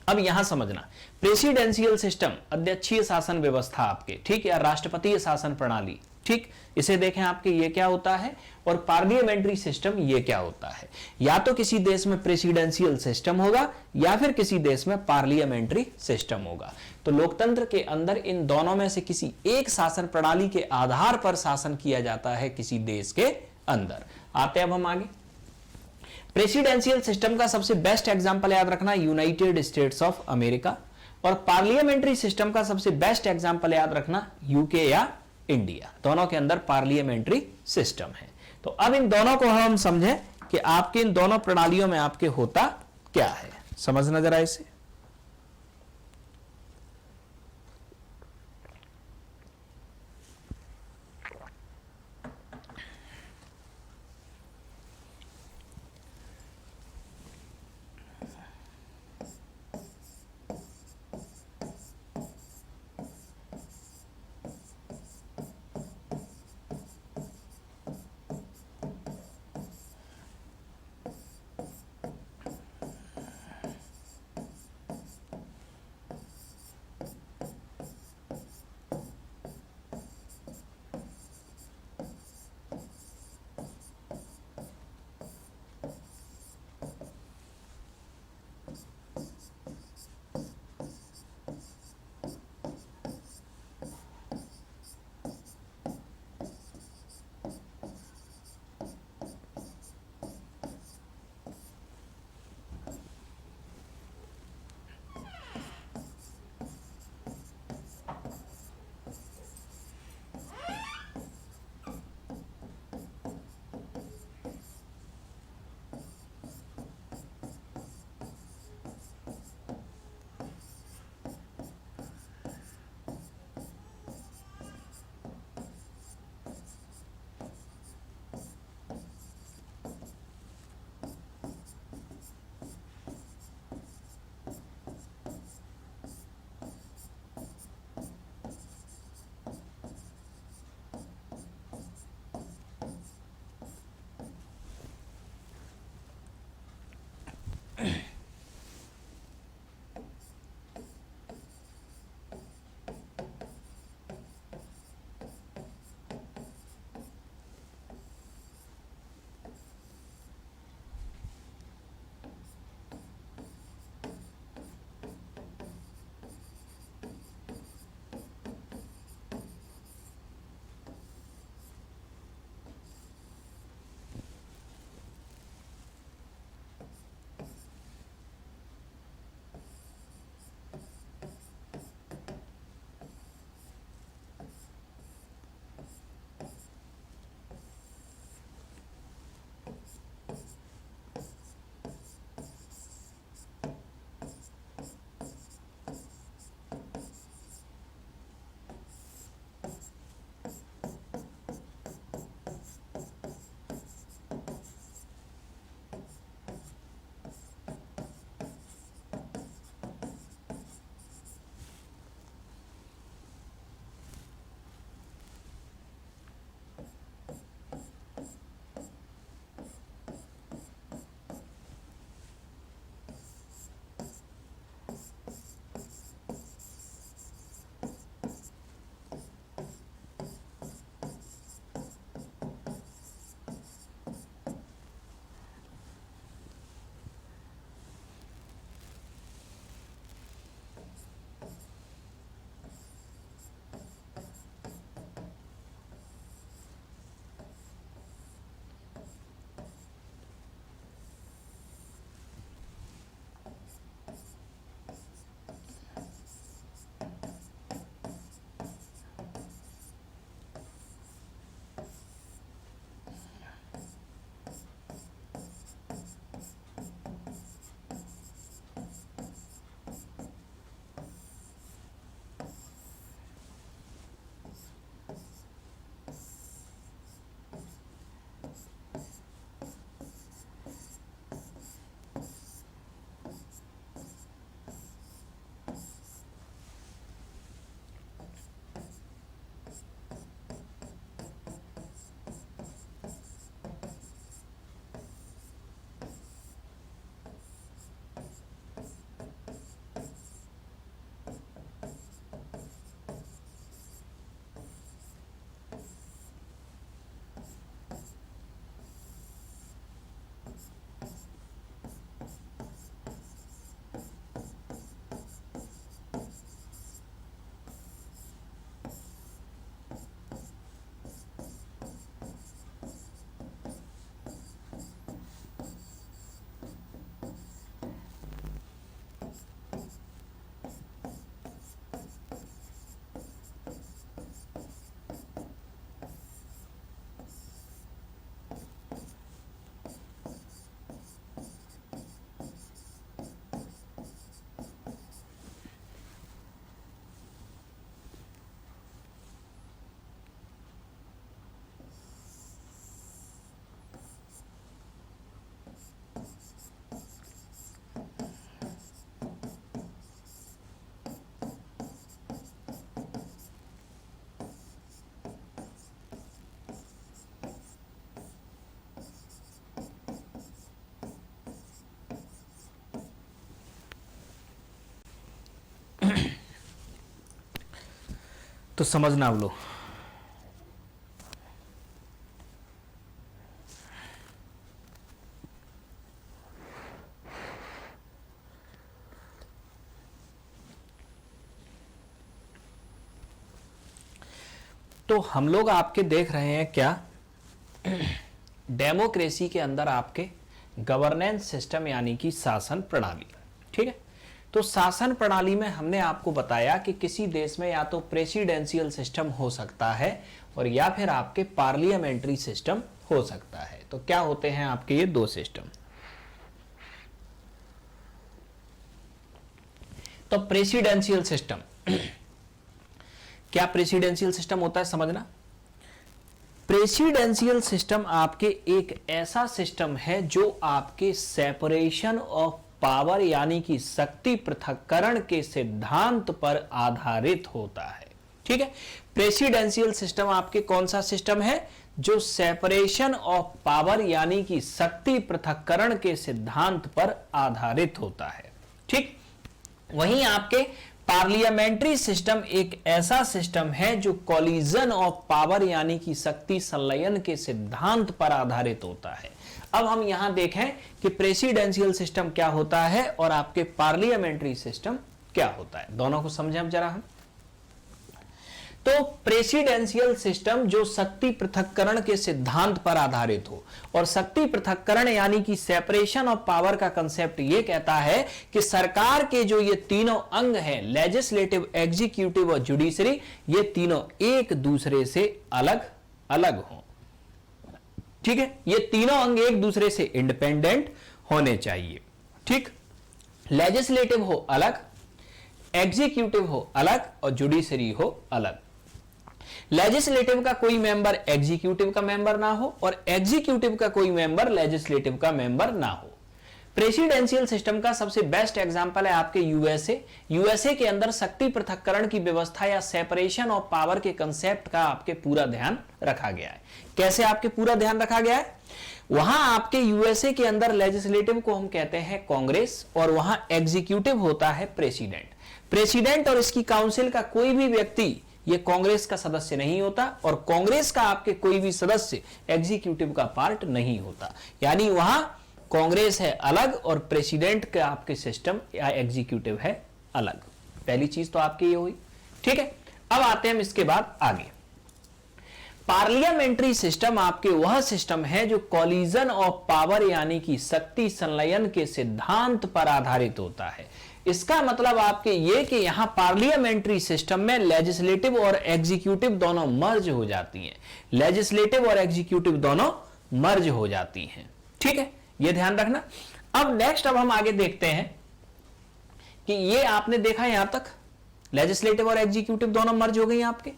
अब यहां समझना, प्रेसिडेंशियल सिस्टम अध्यक्षीय शासन व्यवस्था आपके, ठीक, या राष्ट्रपतीय शासन प्रणाली, ठीक, इसे देखें आपके ये क्या होता है, और पार्लियामेंट्री सिस्टम ये क्या होता है। या तो किसी देश में प्रेसिडेंशियल सिस्टम होगा या फिर किसी देश में पार्लियामेंट्री सिस्टम होगा। तो लोकतंत्र के अंदर इन दोनों में से किसी एक शासन प्रणाली के आधार पर शासन किया जाता है किसी देश के अंदर। आते अब हम आगे। प्रेसिडेंशियल सिस्टम का सबसे बेस्ट एग्जांपल याद रखना यूनाइटेड स्टेट्स ऑफ अमेरिका, और पार्लियामेंट्री सिस्टम का सबसे बेस्ट एग्जांपल याद रखना यूके या इंडिया। दोनों के अंदर पार्लियामेंट्री सिस्टम है। तो अब इन दोनों को हम समझें कि आपके इन दोनों प्रणालियों में आपके होता क्या है। समझना जरा इसे। तो समझना आप लोग, तो हम लोग आपके देख रहे हैं क्या, डेमोक्रेसी के अंदर आपके गवर्नेंस सिस्टम यानी कि शासन प्रणाली। ठीक है, तो शासन प्रणाली में हमने आपको बताया कि किसी देश में या तो प्रेसिडेंशियल सिस्टम हो सकता है और या फिर आपके पार्लियामेंट्री सिस्टम हो सकता है। तो क्या होते हैं आपके ये दो सिस्टम। तो प्रेसिडेंशियल सिस्टम, क्या प्रेसिडेंशियल सिस्टम होता है समझना। प्रेसिडेंशियल सिस्टम आपके एक ऐसा सिस्टम है जो आपके सेपरेशन ऑफ पावर यानी कि शक्ति पृथक्करण के सिद्धांत पर आधारित होता है। ठीक है, प्रेसिडेंशियल सिस्टम आपके कौन सा सिस्टम है, जो सेपरेशन ऑफ पावर यानी कि शक्ति पृथक्करण के सिद्धांत पर आधारित होता है। ठीक, वहीं आपके पार्लियामेंट्री सिस्टम एक ऐसा सिस्टम है जो कॉलिजन ऑफ पावर यानी कि शक्ति संलयन के सिद्धांत पर आधारित होता है। अब हम यहां देखें कि प्रेसिडेंशियल सिस्टम क्या होता है और आपके पार्लियामेंट्री सिस्टम क्या होता है, दोनों को समझें अब जरा हम। तो प्रेसिडेंशियल सिस्टम जो शक्ति पृथक्करण के सिद्धांत पर आधारित हो, और शक्ति पृथक्करण यानी कि सेपरेशन ऑफ पावर का कंसेप्ट ये कहता है कि सरकार के जो ये तीनों अंग हैं, लेजिस्लेटिव, एग्जीक्यूटिव और जुडिशरी, ये तीनों एक दूसरे से अलग अलग हों। ठीक है, ये तीनों अंग एक दूसरे से इंडिपेंडेंट होने चाहिए। ठीक, लेजिस्लेटिव हो अलग, एग्जीक्यूटिव हो अलग और जुडिशरी हो अलग। लेजिस्लेटिव का कोई मेंबर एग्जीक्यूटिव का मेंबर ना हो और एग्जीक्यूटिव का कोई मेंबर लेजिस्लेटिव का मेंबर ना हो। प्रेसिडेंशियल सिस्टम का सबसे बेस्ट एग्जांपल है आपके यूएसए। यूएसए के अंदर शक्ति पृथक्करण की व्यवस्था या सेपरेशन ऑफ पावर के कंसेप्ट का आपके पूरा ध्यान रखा गया है। कैसे आपके पूरा ध्यान रखा गया है, वहां आपके यूएसए के अंदर लेजिस्लेटिव को हम कहते हैं कांग्रेस और वहां एग्जीक्यूटिव होता है प्रेसिडेंट। प्रेसिडेंट और इसकी काउंसिल का कोई भी व्यक्ति ये कांग्रेस का सदस्य नहीं होता और कांग्रेस का आपके कोई भी सदस्य एग्जीक्यूटिव का पार्ट नहीं होता। यानी वहां कांग्रेस है अलग और प्रेसिडेंट का आपके सिस्टम या एग्जीक्यूटिव है अलग। पहली चीज तो आपकी ये हुई। ठीक है, अब आते हैं हम इसके बाद आगे। पार्लियामेंट्री सिस्टम आपके वह सिस्टम है जो कॉलिजन ऑफ पावर यानी कि शक्ति संलयन के सिद्धांत पर आधारित होता है। इसका मतलब आपके ये कि यहां पार्लियामेंट्री सिस्टम में लेजिस्लेटिव और एग्जीक्यूटिव दोनों मर्ज हो जाती हैं। लेजिस्लेटिव और एग्जीक्यूटिव दोनों मर्ज हो जाती हैं। ठीक है, ये ध्यान रखना। अब नेक्स्ट, अब हम आगे देखते हैं कि ये आपने देखा यहां तक लेजिस्लेटिव और एग्जीक्यूटिव दोनों मर्ज हो गई आपके।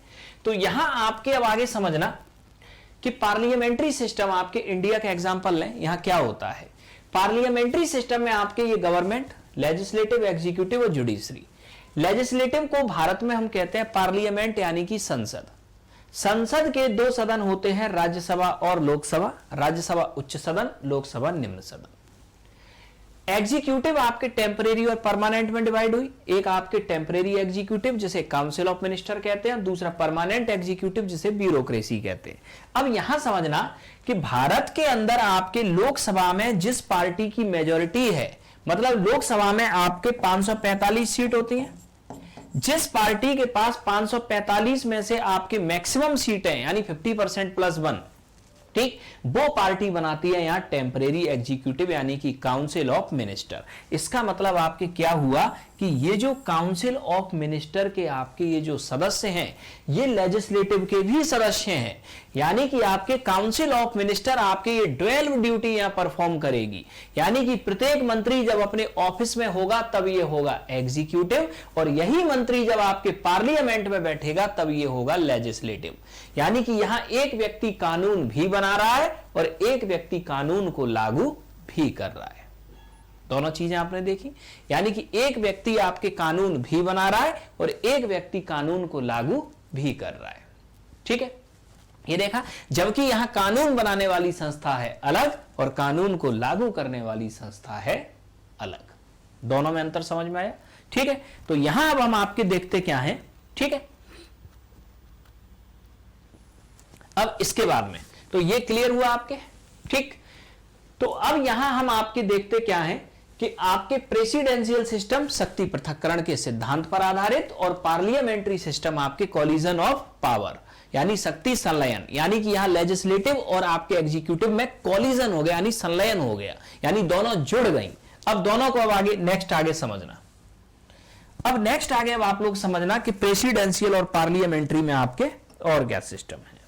तो यहां आपके अब आगे समझना कि पार्लियामेंट्री सिस्टम, आपके इंडिया का एग्जांपल लें, यहां क्या होता है। पार्लियामेंट्री सिस्टम में आपके ये गवर्नमेंट, लेजिस्लेटिव, एग्जीक्यूटिव और जुडिशरी। लेजिस्लेटिव को भारत में हम कहते हैं पार्लियामेंट यानी कि संसद। संसद के दो सदन होते हैं, राज्यसभा और लोकसभा। राज्यसभा उच्च सदन, लोकसभा निम्न सदन। एग्जीक्यूटिव आपके टेम्परेरी और परमानेंट में डिवाइड हुई। एक आपके टेम्परेरी एग्जीक्यूटिव जिसे काउंसिल ऑफ मिनिस्टर कहते हैं, दूसरा परमानेंट एग्जीक्यूटिव जिसे ब्यूरोक्रेसी कहते हैं। अब यहां समझना कि भारत के अंदर आपके लोकसभा में जिस पार्टी की मेजोरिटी है, मतलब लोकसभा में आपके 545 सीट होती हैं, जिस पार्टी के पास 545 में से आपके मैक्सिमम सीटें यानी 50% प्लस 1, ठीक, वो पार्टी बनाती है यहां टेम्परेरी एग्जीक्यूटिव यानी कि काउंसिल ऑफ मिनिस्टर। इसका मतलब आपके क्या हुआ कि ये जो काउंसिल ऑफ मिनिस्टर के आपके ये जो सदस्य हैं, ये लेजिस्लेटिव के भी सदस्य हैं। यानी कि आपके काउंसिल ऑफ मिनिस्टर आपके ये ड्वेल ड्यूटी यहां परफॉर्म करेगी। यानी कि प्रत्येक मंत्री जब अपने ऑफिस में होगा तब ये होगा एग्जीक्यूटिव, और यही मंत्री जब आपके पार्लियामेंट में बैठेगा तब ये होगा लेजिस्लेटिव। यानी कि यहां एक व्यक्ति कानून भी बना रहा है और एक व्यक्ति कानून को लागू भी कर रहा है। दोनों चीजें आपने देखी, यानी कि एक व्यक्ति आपके कानून भी बना रहा है और एक व्यक्ति कानून को लागू भी कर रहा है। ठीक है, ये देखा। जबकि यहां कानून बनाने वाली संस्था है अलग और कानून को लागू करने वाली संस्था है अलग। दोनों में अंतर समझ में आया? ठीक है, तो यहां अब हम आपके देखते क्या है। ठीक है, अब इसके बाद में तो ये क्लियर हुआ आपके। ठीक, तो अब यहां हम आपके देखते क्या है कि आपके प्रेसिडेंशियल सिस्टम शक्ति पृथक्करण के सिद्धांत पर आधारित और पार्लियामेंट्री सिस्टम आपके कॉलिजन ऑफ पावर यानी शक्ति संलयन, यानी कि यहां लेजिस्लेटिव और आपके एग्जीक्यूटिव में कॉलिजन हो गया यानी संलयन हो गया, यानी दोनों जुड़ गई। अब दोनों को अब आगे नेक्स्ट आगे समझना। अब नेक्स्ट आगे अब आप लोग समझना कि प्रेसिडेंशियल और पार्लियामेंट्री में आपके और क्या सिस्टम है।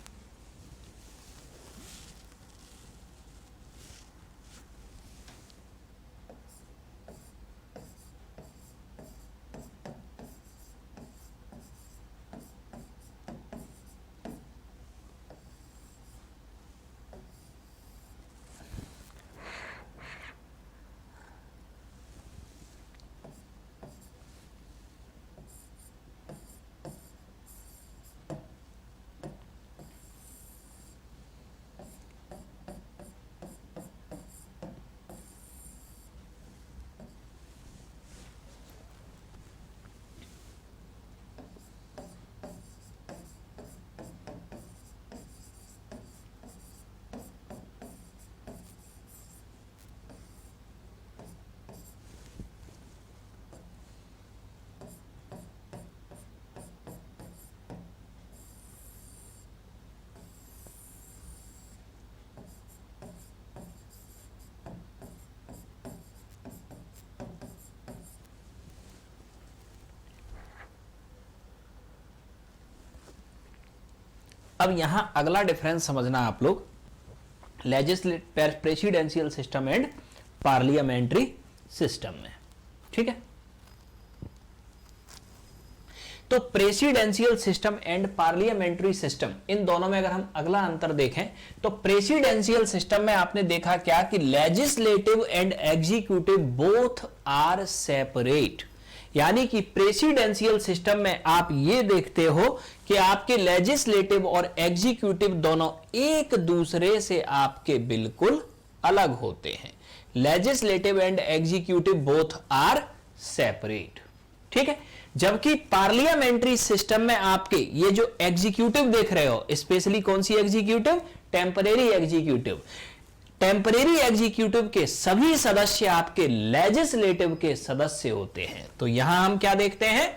अब यहां अगला डिफरेंस समझना आप लोग, presidential system and parliamentary system में। ठीक है, तो presidential system and parliamentary system, इन दोनों में अगर हम अगला अंतर देखें तो प्रेसिडेंशियल सिस्टम में आपने देखा क्या कि legislative and executive both are separate. यानी कि प्रेसिडेंशियल सिस्टम में आप ये देखते हो कि आपके लेजिस्लेटिव और एग्जीक्यूटिव दोनों एक दूसरे से आपके बिल्कुल अलग होते हैं। Legislative and executive both are separate. ठीक है, जबकि पार्लियामेंट्री सिस्टम में आपके ये जो एग्जीक्यूटिव देख रहे हो, स्पेशली कौन सी executive? Temporary executive. Temporary executive के सभी सदस्य आपके लेजिस्लेटिव के सदस्य होते हैं। तो यहां हम क्या देखते हैं,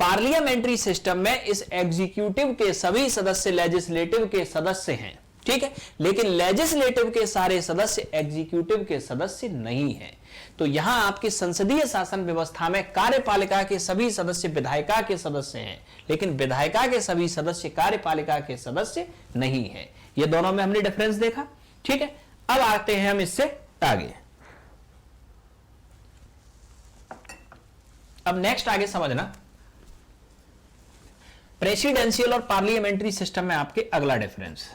पार्लियामेंट्री सिस्टम में इस एग्जीक्यूटिव के सभी सदस्य लेजिस्लेटिव के सदस्य हैं। ठीक है, लेकिन लेजिस्लेटिव के सारे सदस्य एग्जीक्यूटिव के सदस्य नहीं हैं। तो यहां आपकी संसदीय शासन व्यवस्था में कार्यपालिका के सभी सदस्य विधायिका के सदस्य हैं, लेकिन विधायिका के सभी सदस्य कार्यपालिका के सदस्य नहीं हैं। ये दोनों में हमने डिफरेंस देखा। ठीक है, अब आते हैं हम इससे आगे। अब नेक्स्ट आगे समझना, प्रेसिडेंशियल और पार्लियामेंट्री सिस्टम में आपके अगला डिफरेंस,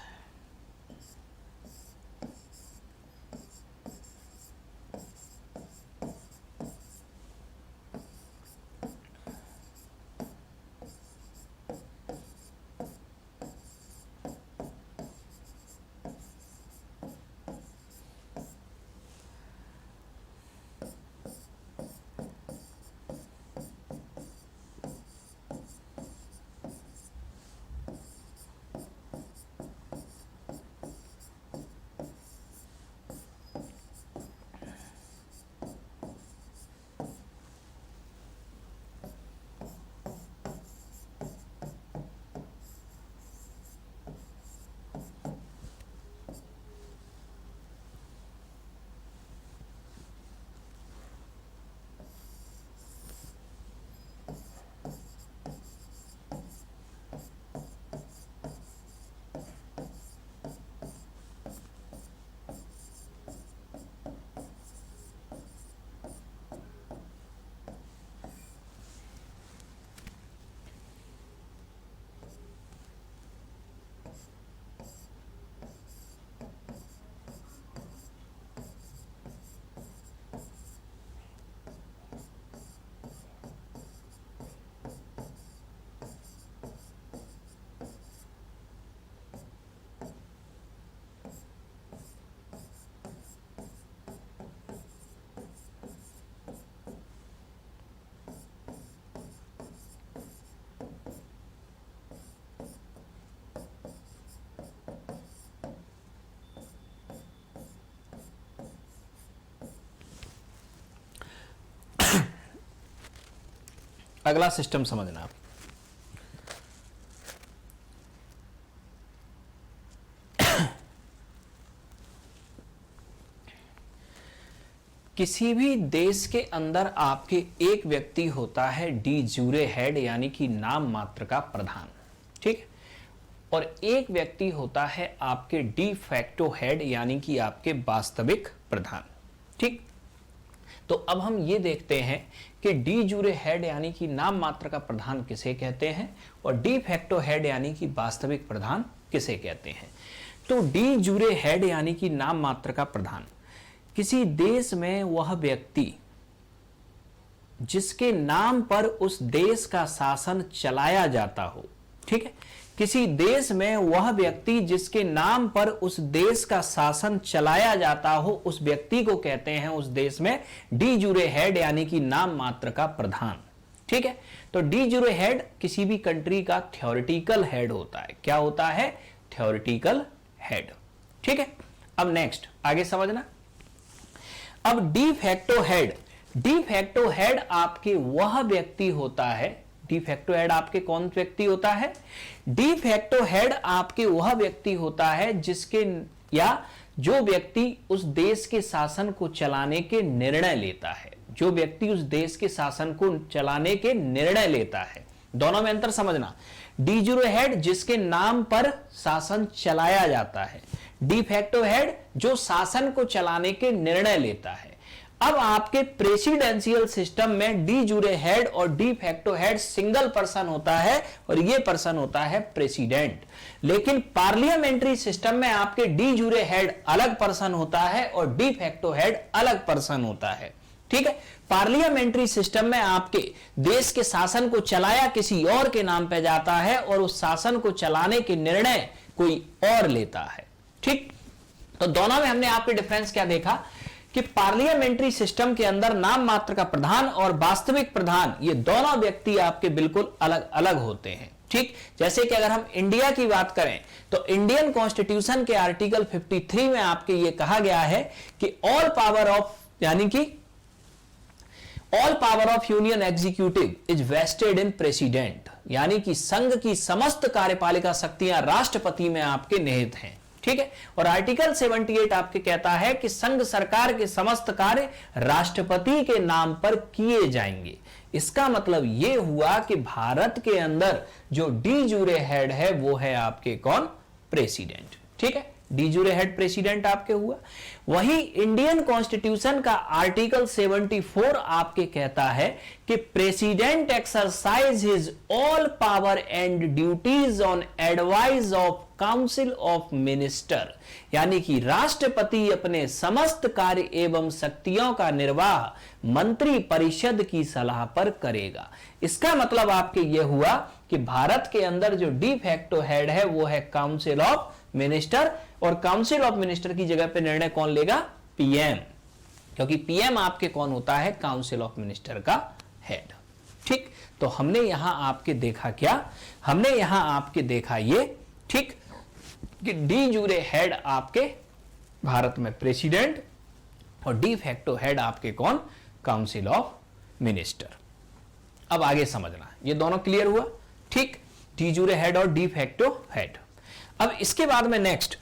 अगला सिस्टम समझना आप। किसी भी देश के अंदर आपके एक व्यक्ति होता है डी जूरे हेड यानी कि नाम मात्र का प्रधान, ठीक, और एक व्यक्ति होता है आपके डी फैक्टो हेड यानी कि आपके वास्तविक प्रधान, ठीक। तो अब हम ये देखते हैं कि डी जूरे हेड यानी कि नाम मात्र का प्रधान किसे कहते हैं और डी फैक्टो हेड यानी कि वास्तविक प्रधान किसे कहते हैं। तो डी जूरे हेड यानी कि नाम मात्र का प्रधान, किसी देश में वह व्यक्ति जिसके नाम पर उस देश का शासन चलाया जाता हो, ठीक है, किसी देश में वह व्यक्ति जिसके नाम पर उस देश का शासन चलाया जाता हो, उस व्यक्ति को कहते हैं उस देश में डी जूरे हेड यानी कि नाम मात्र का प्रधान, ठीक है। तो डी जूरे हेड किसी भी कंट्री का थ्योरेटिकल हेड होता है। क्या होता है? थ्योरेटिकल हेड, ठीक है। अब नेक्स्ट आगे समझना। अब de facto head, de facto head आपके वह व्यक्ति होता है, डी फैक्टो हेड आपके कौन व्यक्ति होता है? डी फैक्टो हेड आपके वह व्यक्ति होता है जिसके या जो व्यक्ति उस देश के शासन को चलाने के निर्णय लेता है, जो व्यक्ति उस देश के शासन को चलाने के निर्णय लेता है। दोनों में अंतर समझना। डी जूरे हेड जिसके नाम पर शासन चलाया जाता है, डी फैक्टो हेड जो शासन को चलाने के निर्णय लेता है। अब आपके प्रेसिडेंशियल सिस्टम में डी जूरे हेड और de facto head single person होता है और यह पर्सन होता है प्रेसिडेंट। लेकिन पार्लियामेंट्री सिस्टम में आपके डी जूरे हेड अलग पर्सन होता है और डी फैक्टो हेड अलग पर्सन होता है, ठीक है। पार्लियामेंट्री सिस्टम में आपके देश के शासन को चलाया किसी और के नाम पे जाता है और उस शासन को चलाने के निर्णय कोई और लेता है, ठीक। तो दोनों में हमने आपके डिफरेंस क्या देखा कि पार्लियामेंट्री सिस्टम के अंदर नाम मात्र का प्रधान और वास्तविक प्रधान ये दोनों व्यक्ति आपके बिल्कुल अलग अलग होते हैं, ठीक। जैसे कि अगर हम इंडिया की बात करें तो इंडियन कॉन्स्टिट्यूशन के आर्टिकल 53 में आपके ये कहा गया है कि ऑल पावर ऑफ यानी कि all power of union executive is vested in president, यानी कि संघ की समस्त कार्यपालिका शक्तियां राष्ट्रपति में आपके निहित हैं, ठीक है। और आर्टिकल 78 आपके कहता है कि संघ सरकार के समस्त कार्य राष्ट्रपति के नाम पर किए जाएंगे। इसका मतलब यह हुआ कि भारत के अंदर जो डी जूरे हेड है वो है आपके कौन? प्रेसिडेंट, ठीक है। डी जूरे हेड प्रेसिडेंट आपके हुआ। वही इंडियन कॉन्स्टिट्यूशन का आर्टिकल 74 आपके कहता है कि president exercise his all power and duties on advice of council of minister, यानी कि राष्ट्रपति अपने समस्त कार्य एवं शक्तियों का निर्वाह मंत्री परिषद की सलाह पर करेगा। इसका मतलब आपके यह हुआ कि भारत के अंदर जो डी फैक्टो हेड है वो है काउंसिल ऑफ मिनिस्टर, और काउंसिल ऑफ मिनिस्टर की जगह पे निर्णय कौन लेगा? पीएम, क्योंकि पीएम आपके कौन होता है? काउंसिल ऑफ मिनिस्टर का हेड। ठीक, तो हमने यहां आपके देखा क्या? हमने यहां आपके देखा ये, ठीक, कि डी जूरे हेड आपके भारत में प्रेसिडेंट और डी फैक्टो हेड आपके कौन? Council of minister. अब आगे समझना, ये दोनों क्लियर हुआ? ठीक, डी जूरे हेड और डी फैक्टो हेड। अब इसके बाद में नेक्स्ट,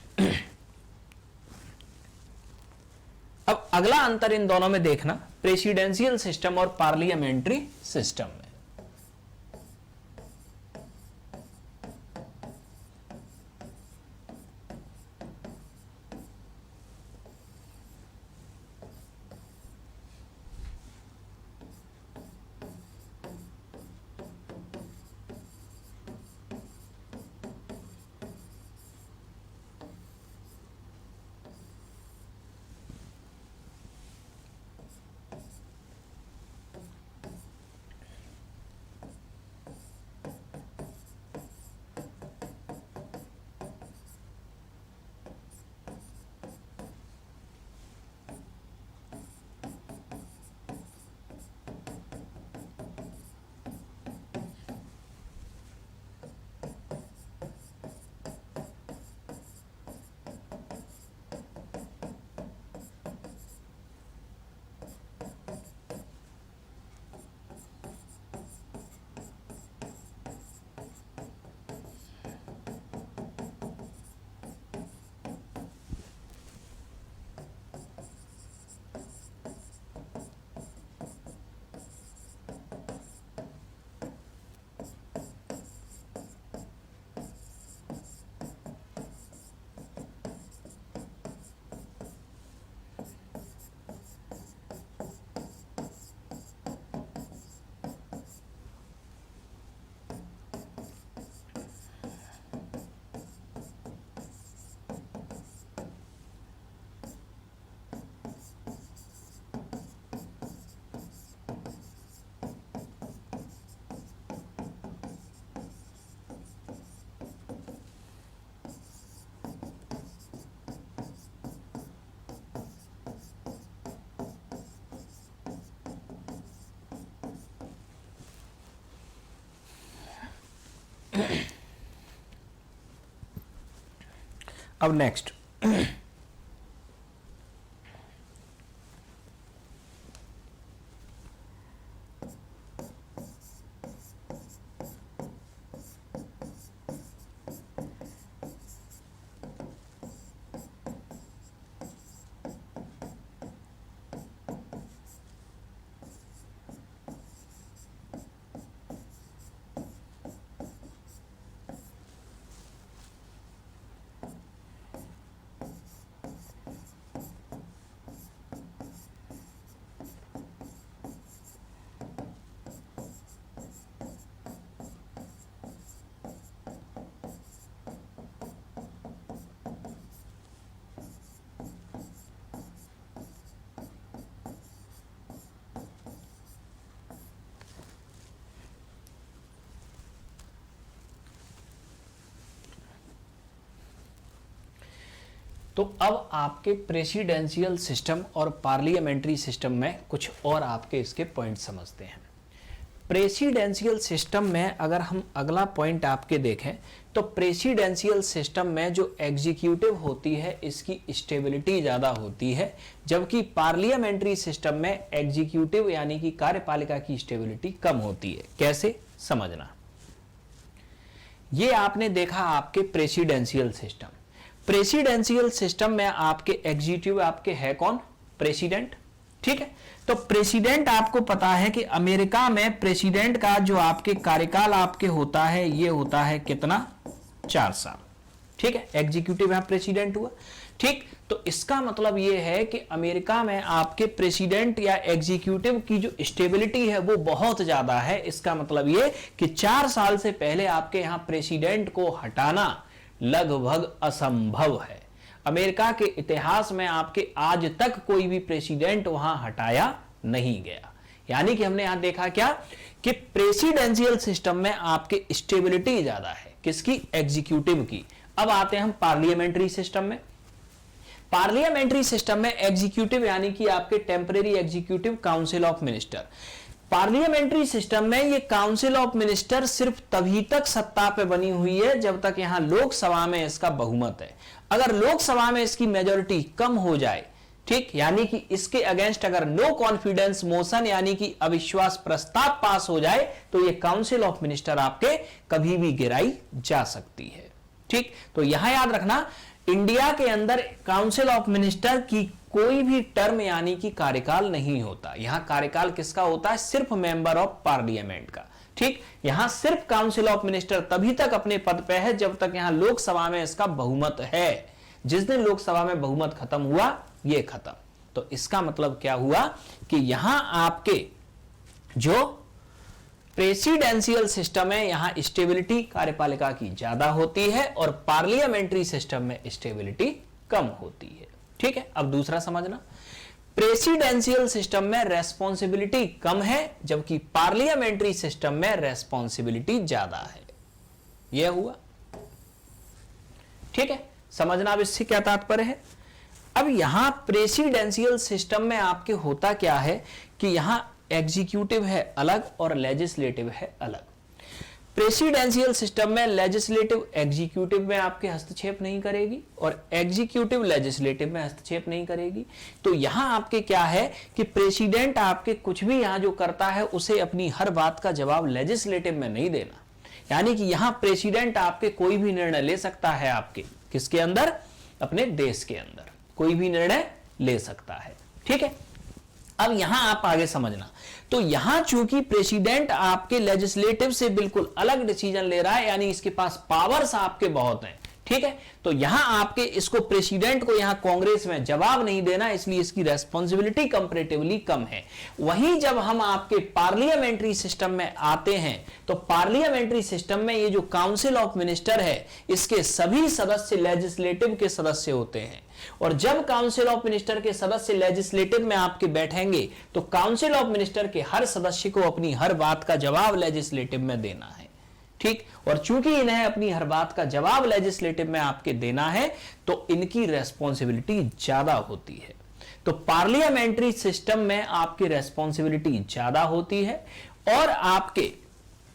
अब अगला अंतर इन दोनों में देखना, प्रेसिडेंशियल सिस्टम और पार्लियामेंट्री सिस्टम में। अब नेक्स्ट, तो अब आपके प्रेसिडेंशियल सिस्टम और पार्लियामेंट्री सिस्टम में कुछ और आपके इसके पॉइंट समझते हैं। प्रेसिडेंशियल सिस्टम में अगर हम अगला पॉइंट आपके देखें तो प्रेसिडेंशियल सिस्टम में जो एग्जीक्यूटिव होती है इसकी स्टेबिलिटी ज़्यादा होती है, जबकि पार्लियामेंट्री सिस्टम में एग्जीक्यूटिव यानी कि कार्यपालिका की स्टेबिलिटी कम होती है। कैसे समझना, ये आपने देखा आपके प्रेसिडेंशियल सिस्टम। प्रेसिडेंशियल सिस्टम में आपके एग्जीक्यूटिव आपके है कौन? प्रेसिडेंट। ठीक है, तो प्रेसिडेंट आपको पता है कि अमेरिका में प्रेसिडेंट का जो आपके कार्यकाल आपके होता है ये होता है कितना? 4 साल। ठीक है, एग्जीक्यूटिव यहां प्रेसिडेंट हुआ। ठीक, तो इसका मतलब यह है कि अमेरिका में आपके प्रेसिडेंट या एग्जीक्यूटिव की जो स्टेबिलिटी है वो बहुत ज्यादा है। इसका मतलब यह कि 4 साल से पहले आपके यहां प्रेसिडेंट को हटाना लगभग असंभव है। अमेरिका के इतिहास में आपके आज तक कोई भी प्रेसिडेंट वहां हटाया नहीं गया। यानी कि हमने यहां देखा क्या कि प्रेसिडेंशियल सिस्टम में आपके स्टेबिलिटी ज्यादा है, किसकी? एग्जीक्यूटिव की। अब आते हैं हम पार्लियामेंट्री सिस्टम में। पार्लियामेंट्री सिस्टम में एग्जीक्यूटिव यानी कि आपके temporary executive council of minister. Parliamentary system में ये काउंसिल ऑफ मिनिस्टर सिर्फ तभी तक सत्ता पे बनी हुई है जब तक यहां लोकसभा में इसका बहुमत है। अगर लोकसभा में इसकी मेजोरिटी कम हो जाए, ठीक, यानी कि इसके अगेंस्ट अगर नो कॉन्फिडेंस मोशन यानी कि अविश्वास प्रस्ताव पास हो जाए तो ये काउंसिल ऑफ मिनिस्टर आपके कभी भी गिराई जा सकती है। ठीक, तो यहां याद रखना, इंडिया के अंदर काउंसिल ऑफ मिनिस्टर की कोई भी टर्म यानी कि कार्यकाल नहीं होता। यहां कार्यकाल किसका होता है? सिर्फ मेंबर ऑफ पार्लियामेंट का। ठीक, यहां सिर्फ काउंसिल ऑफ मिनिस्टर तभी तक अपने पद पे है जब तक यहां लोकसभा में इसका बहुमत है। जिस दिन लोकसभा में बहुमत खत्म हुआ, ये खत्म। तो इसका मतलब क्या हुआ कि यहां आपके जो प्रेसिडेंशियल सिस्टम है यहां स्टेबिलिटी कार्यपालिका की ज्यादा होती है और पार्लियामेंट्री सिस्टम में स्टेबिलिटी कम होती है। ठीक है, अब दूसरा समझना, प्रेसिडेंशियल सिस्टम में रेस्पॉन्सिबिलिटी कम है जबकि पार्लियामेंट्री सिस्टम में रेस्पॉन्सिबिलिटी ज्यादा है। यह हुआ। ठीक है, समझना अब इससे क्या तात्पर्य है। अब यहां प्रेसिडेंशियल सिस्टम में आपके होता क्या है कि यहां एग्जीक्यूटिव है अलग और लेजिस्लेटिव है अलग। प्रेसिडेंशियल सिस्टम में लेजिस्लेटिव एग्जीक्यूटिव में आपके हस्तक्षेप नहीं करेगी और एग्जीक्यूटिव लेजिस्लेटिव में हस्तक्षेप नहीं करेगी। तो यहां आपके क्या है कि प्रेसिडेंट आपके कुछ भी यहां जो करता है उसे अपनी हर बात का जवाब लेजिस्लेटिव में नहीं देना। यानी कि यहां प्रेसिडेंट आपके कोई भी निर्णय ले सकता है, आपके किसके अंदर? अपने देश के अंदर कोई भी निर्णय ले सकता है। ठीक है, अब यहां आप आगे समझना, तो यहां चूंकि प्रेसिडेंट आपके लेजिस्लेटिव से बिल्कुल अलग डिसीजन ले रहा है, यानी इसके पास पावर्स आपके बहुत हैं। ठीक है, तो यहां आपके इसको प्रेसिडेंट को यहां कांग्रेस में जवाब नहीं देना, इसलिए इसकी रेस्पॉन्सिबिलिटी कंपैरेटिवली कम है। वहीं जब हम आपके पार्लियामेंट्री सिस्टम में आते हैं तो पार्लियामेंट्री सिस्टम में ये जो काउंसिल ऑफ मिनिस्टर है इसके सभी सदस्य लेजिस्लेटिव के सदस्य होते हैं और जब काउंसिल ऑफ मिनिस्टर के सदस्य लेजिस्लेटिव में आपके बैठेंगे तो काउंसिल ऑफ मिनिस्टर के हर सदस्य को अपनी हर बात का जवाब लेजिस्लेटिव में देना है। ठीक, और चूंकि इन्हें अपनी हर बात का जवाब लेजिस्लेटिव में आपके देना है तो इनकी रेस्पॉन्सिबिलिटी ज्यादा होती है। तो पार्लियामेंट्री सिस्टम में आपकी रेस्पॉन्सिबिलिटी ज्यादा होती है और आपके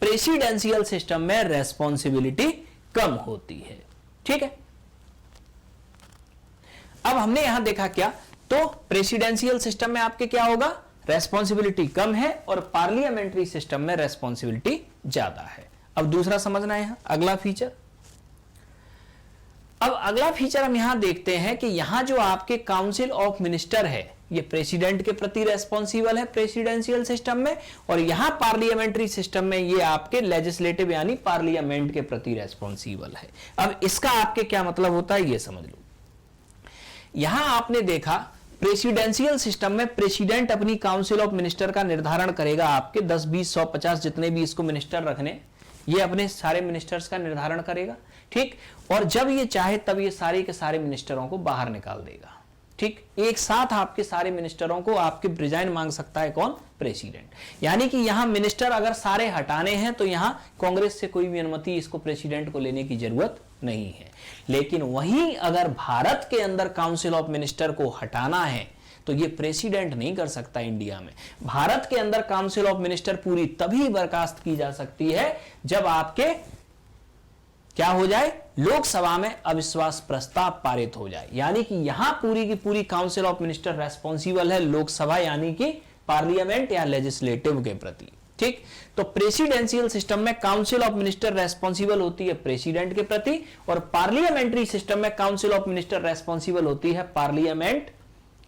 प्रेसिडेंशियल सिस्टम में रेस्पॉन्सिबिलिटी कम होती है। ठीक है, अब हमने यहां देखा क्या, तो प्रेसिडेंशियल सिस्टम में आपके क्या होगा? रेस्पॉन्सिबिलिटी कम है और पार्लियामेंट्री सिस्टम में रेस्पॉन्सिबिलिटी ज्यादा है। अब दूसरा समझना है, यहां अगला फीचर। अब अगला फीचर हम यहां देखते हैं कि यहां जो आपके काउंसिल ऑफ मिनिस्टर है ये प्रेसिडेंट के प्रति रेस्पॉन्सिबल है प्रेसिडेंशियल सिस्टम में और यहां पार्लियामेंट्री सिस्टम में ये आपके लेजिस्लेटिव यानी पार्लियामेंट के प्रति रेस्पॉन्सिबल है। अब इसका आपके क्या मतलब होता है ये समझ लो। यहां आपने देखा प्रेसिडेंशियल सिस्टम में प्रेसिडेंट अपनी काउंसिल ऑफ मिनिस्टर का निर्धारण करेगा, आपके 10, 20, 100, 50 जितने भी इसको मिनिस्टर रखने, ये अपने सारे मिनिस्टर्स का निर्धारण करेगा। ठीक, और जब ये चाहे तब ये सारे के सारे मिनिस्टरों को बाहर निकाल देगा। ठीक, एक साथ आपके सारे मिनिस्टरों को आपके रिजाइन मांग सकता है कौन? प्रेसिडेंट। यानी कि यहां मिनिस्टर अगर सारे हटाने हैं तो यहां कांग्रेस से कोई भी अनुमति इसको प्रेसिडेंट को लेने की जरूरत नहीं है। लेकिन वहीं अगर भारत के अंदर काउंसिल ऑफ मिनिस्टर को हटाना है तो ये प्रेसिडेंट नहीं कर सकता। इंडिया में भारत के अंदर काउंसिल ऑफ मिनिस्टर पूरी तभी बर्खास्त की जा सकती है जब आपके क्या हो जाए? लोकसभा में अविश्वास प्रस्ताव पारित हो जाए। यानी कि यहां पूरी की पूरी काउंसिल ऑफ मिनिस्टर रेस्पॉन्सिबल है लोकसभा यानी कि पार्लियामेंट या लेजिस्लेटिव के प्रति। ठीक, तो प्रेसिडेंशियल सिस्टम में काउंसिल ऑफ मिनिस्टर रेस्पॉन्सिबल होती है प्रेसिडेंट के प्रति और पार्लियामेंट्री सिस्टम में काउंसिल ऑफ मिनिस्टर रेस्पॉन्सिबल होती है पार्लियामेंट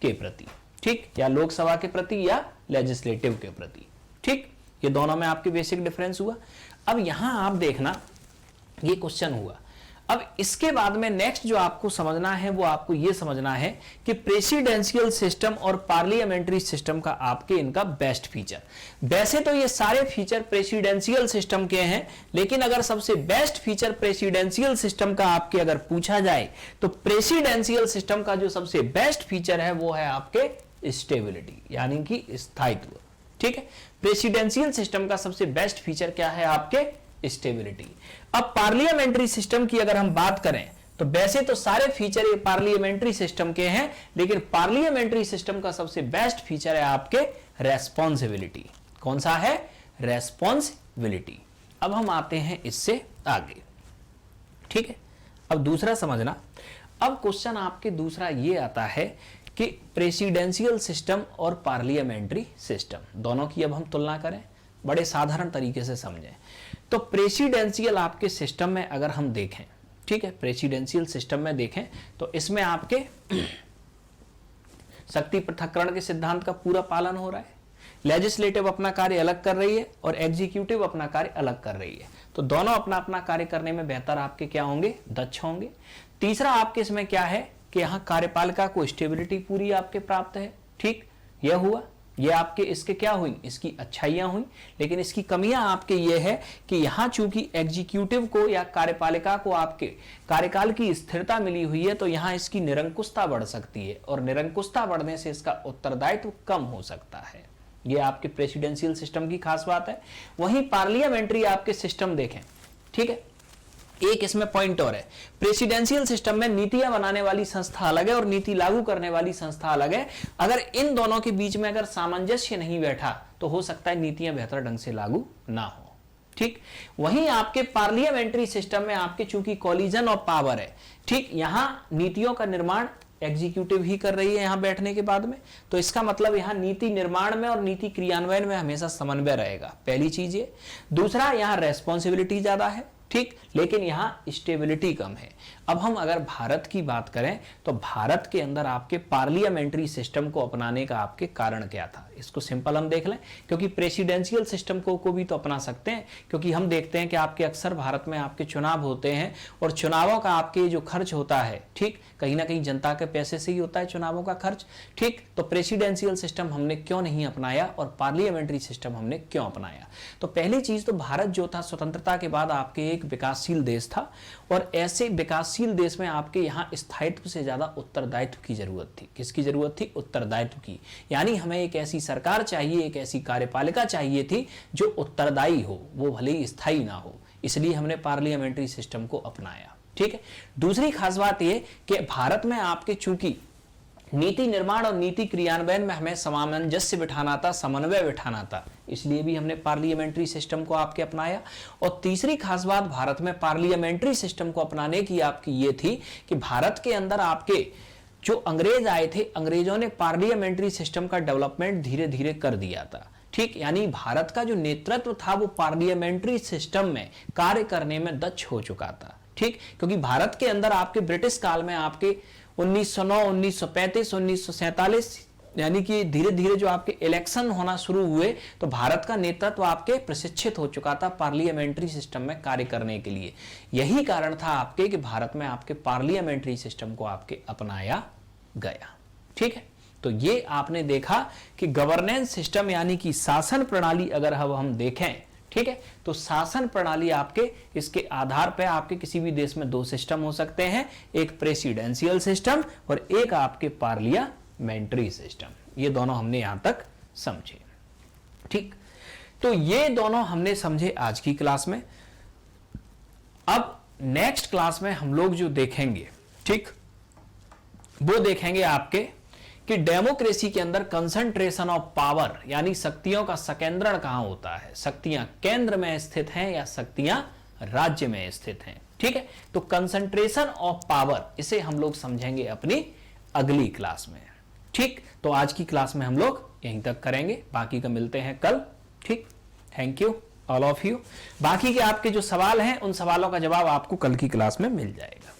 के प्रति। ठीक, या लोकसभा के प्रति या लेजिस्लेटिव के प्रति। ठीक, ये दोनों में आपके बेसिक डिफरेंस हुआ। अब यहां आप देखना, ये क्वेश्चन हुआ, अब इसके बाद में नेक्स्ट जो आपको समझना है वो आपको ये समझना है कि प्रेसिडेंशियल सिस्टम और पार्लियामेंट्री सिस्टम का आपके इनका बेस्ट फीचर। वैसे तो ये सारे फीचर प्रेसिडेंशियल सिस्टम के हैं, लेकिन अगर सबसे बेस्ट फीचर प्रेसिडेंशियल सिस्टम का आपके अगर पूछा जाए तो प्रेसिडेंशियल सिस्टम का जो सबसे बेस्ट फीचर है वो है आपके स्टेबिलिटी, यानी कि स्थायित्व। ठीक है, प्रेसिडेंशियल सिस्टम का सबसे बेस्ट फीचर क्या है आपके स्टेबिलिटी। अब पार्लियामेंट्री सिस्टम की अगर हम बात करें तो वैसे तो सारे फीचर ये पार्लियामेंट्री सिस्टम के हैं, लेकिन पार्लियामेंट्री सिस्टम का सबसे बेस्ट फीचर है आपके रेस्पॉन्सिबिलिटी। कौन सा है? रेस्पॉन्सिबिलिटी। अब हम आते हैं इससे आगे। ठीक है, अब दूसरा समझना। अब क्वेश्चन आपके दूसरा ये आता है कि प्रेसिडेंशियल सिस्टम और पार्लियामेंट्री सिस्टम दोनों की अब हम तुलना करें, बड़े साधारण तरीके से समझें। तो प्रेसिडेंशियल आपके सिस्टम में अगर हम देखें, ठीक है, प्रेसिडेंशियल सिस्टम में देखें तो इसमें आपके शक्ति पृथक्करण के सिद्धांत का पूरा पालन हो रहा है। लेजिस्लेटिव अपना कार्य अलग कर रही है और एग्जीक्यूटिव अपना कार्य अलग कर रही है, तो दोनों अपना अपना कार्य करने में बेहतर आपके क्या होंगे? दक्ष होंगे। तीसरा आपके इसमें क्या है कि यहां कार्यपालिका को स्टेबिलिटी पूरी आपके प्राप्त है। ठीक, यह हुआ, ये आपके इसके क्या हुई? इसकी अच्छाइयां हुई, लेकिन इसकी कमियां आपके ये है कि यहां चूंकि एग्जीक्यूटिव को या कार्यपालिका को आपके कार्यकाल की स्थिरता मिली हुई है, तो यहां इसकी निरंकुशता बढ़ सकती है और निरंकुशता बढ़ने से इसका उत्तरदायित्व कम हो सकता है। ये आपके प्रेसिडेंशियल सिस्टम की खास बात है। वहीं पार्लियामेंट्री आपके सिस्टम देखें, ठीक है, एक इसमें पॉइंट और है। प्रेसिडेंशियल सिस्टम में नीतियां बनाने वाली संस्था अलग है और नीति लागू करने वाली संस्था अलग है। अगर इन दोनों के बीच में अगर सामंजस्य नहीं बैठा तो हो सकता है नीतियां बेहतर ढंग से लागू ना हो। ठीक, वहीं आपके पार्लियामेंट्री सिस्टम में आपके चूंकि कॉलिजन ऑफ पावर है, ठीक, यहां नीतियों का निर्माण एग्जीक्यूटिव ही कर रही है यहां बैठने के बाद में, तो इसका मतलब यहां नीति निर्माण में और नीति क्रियान्वयन में हमेशा समन्वय रहेगा। पहली चीज ये। दूसरा, यहां रेस्पॉन्सिबिलिटी ज्यादा है, ठीक, लेकिन यहां स्टेबिलिटी कम है। अब हम अगर भारत की बात करें तो भारत के अंदर आपके पार्लियामेंट्री सिस्टम को अपनाने का आपके कारण क्या था, इसको सिंपल हम देख लें, क्योंकि प्रेसिडेंशियल सिस्टम को भी तो अपना सकते हैं, क्योंकि हम देखते हैं कि आपके अक्सर भारत में आपके चुनाव होते हैं और चुनावों का आपके जो खर्च होता है, ठीक, कहीं ना कहीं जनता के पैसे से ही होता है चुनावों का खर्च। ठीक, तो प्रेसिडेंशियल सिस्टम हमने क्यों नहीं अपनाया और पार्लियामेंट्री सिस्टम हमने क्यों अपनाया? तो पहली चीज तो भारत जो था स्वतंत्रता के बाद आपके एक विकासशील देश था और ऐसे विकासशील देश में आपके यहाँ स्थायित्व से ज्यादा उत्तरदायित्व की जरूरत थी। किसकी जरूरत थी? उत्तरदायित्व की। यानी हमें एक ऐसी सरकार चाहिए, एक ऐसी कार्यपालिका चाहिए थी जो उत्तरदायी हो, वो भले ही स्थायी ना हो। इसलिए हमने पार्लियामेंट्री सिस्टम को अपनाया। ठीक है, दूसरी खास बात यह कि भारत में आपके चूंकि नीति निर्माण और नीति क्रियान्वयन में हमें सामंजस्य बिठाना था, समन्वय बिठाना था, इसलिए भी हमने पार्लियामेंट्री सिस्टम को आपके अपनाया। और तीसरी खास बात भारत में पार्लियामेंट्री सिस्टम को अपनाने की आपकी ये थी कि भारत के अंदर आपके जो अंग्रेज आए थे, अंग्रेजों ने पार्लियामेंट्री सिस्टम का डेवलपमेंट धीरे धीरे कर दिया था। ठीक, यानी भारत का जो नेतृत्व था वो पार्लियामेंट्री सिस्टम में कार्य करने में दक्ष हो चुका था। ठीक, क्योंकि भारत के अंदर आपके ब्रिटिश काल में आपके 1909, 1935, 1947 यानी कि धीरे धीरे जो आपके इलेक्शन होना शुरू हुए तो भारत का नेतृत्व आपके प्रशिक्षित हो चुका था पार्लियामेंट्री सिस्टम में कार्य करने के लिए। यही कारण था आपके कि भारत में आपके पार्लियामेंट्री सिस्टम को आपके अपनाया गया। ठीक है, तो ये आपने देखा कि गवर्नेंस सिस्टम यानी कि शासन प्रणाली अगर हम देखें, ठीक है, तो शासन प्रणाली आपके इसके आधार पर आपके किसी भी देश में दो सिस्टम हो सकते हैं, एक प्रेसिडेंशियल सिस्टम और एक आपके पार्लियामेंट्री सिस्टम। ये दोनों हमने यहां तक समझे। ठीक, तो ये दोनों हमने समझे आज की क्लास में। अब नेक्स्ट क्लास में हम लोग जो देखेंगे, ठीक, वो देखेंगे आपके कि डेमोक्रेसी के अंदर कंसंट्रेशन ऑफ पावर यानी शक्तियों का संकेंद्रण कहां होता है, शक्तियां केंद्र में स्थित हैं या शक्तियां राज्य में स्थित हैं। ठीक है, तो कंसंट्रेशन ऑफ पावर इसे हम लोग समझेंगे अपनी अगली क्लास में। ठीक, तो आज की क्लास में हम लोग यहीं तक करेंगे, बाकी का मिलते हैं कल। ठीक, thank you all of you. बाकी के आपके जो सवाल हैं उन सवालों का जवाब आपको कल की क्लास में मिल जाएगा।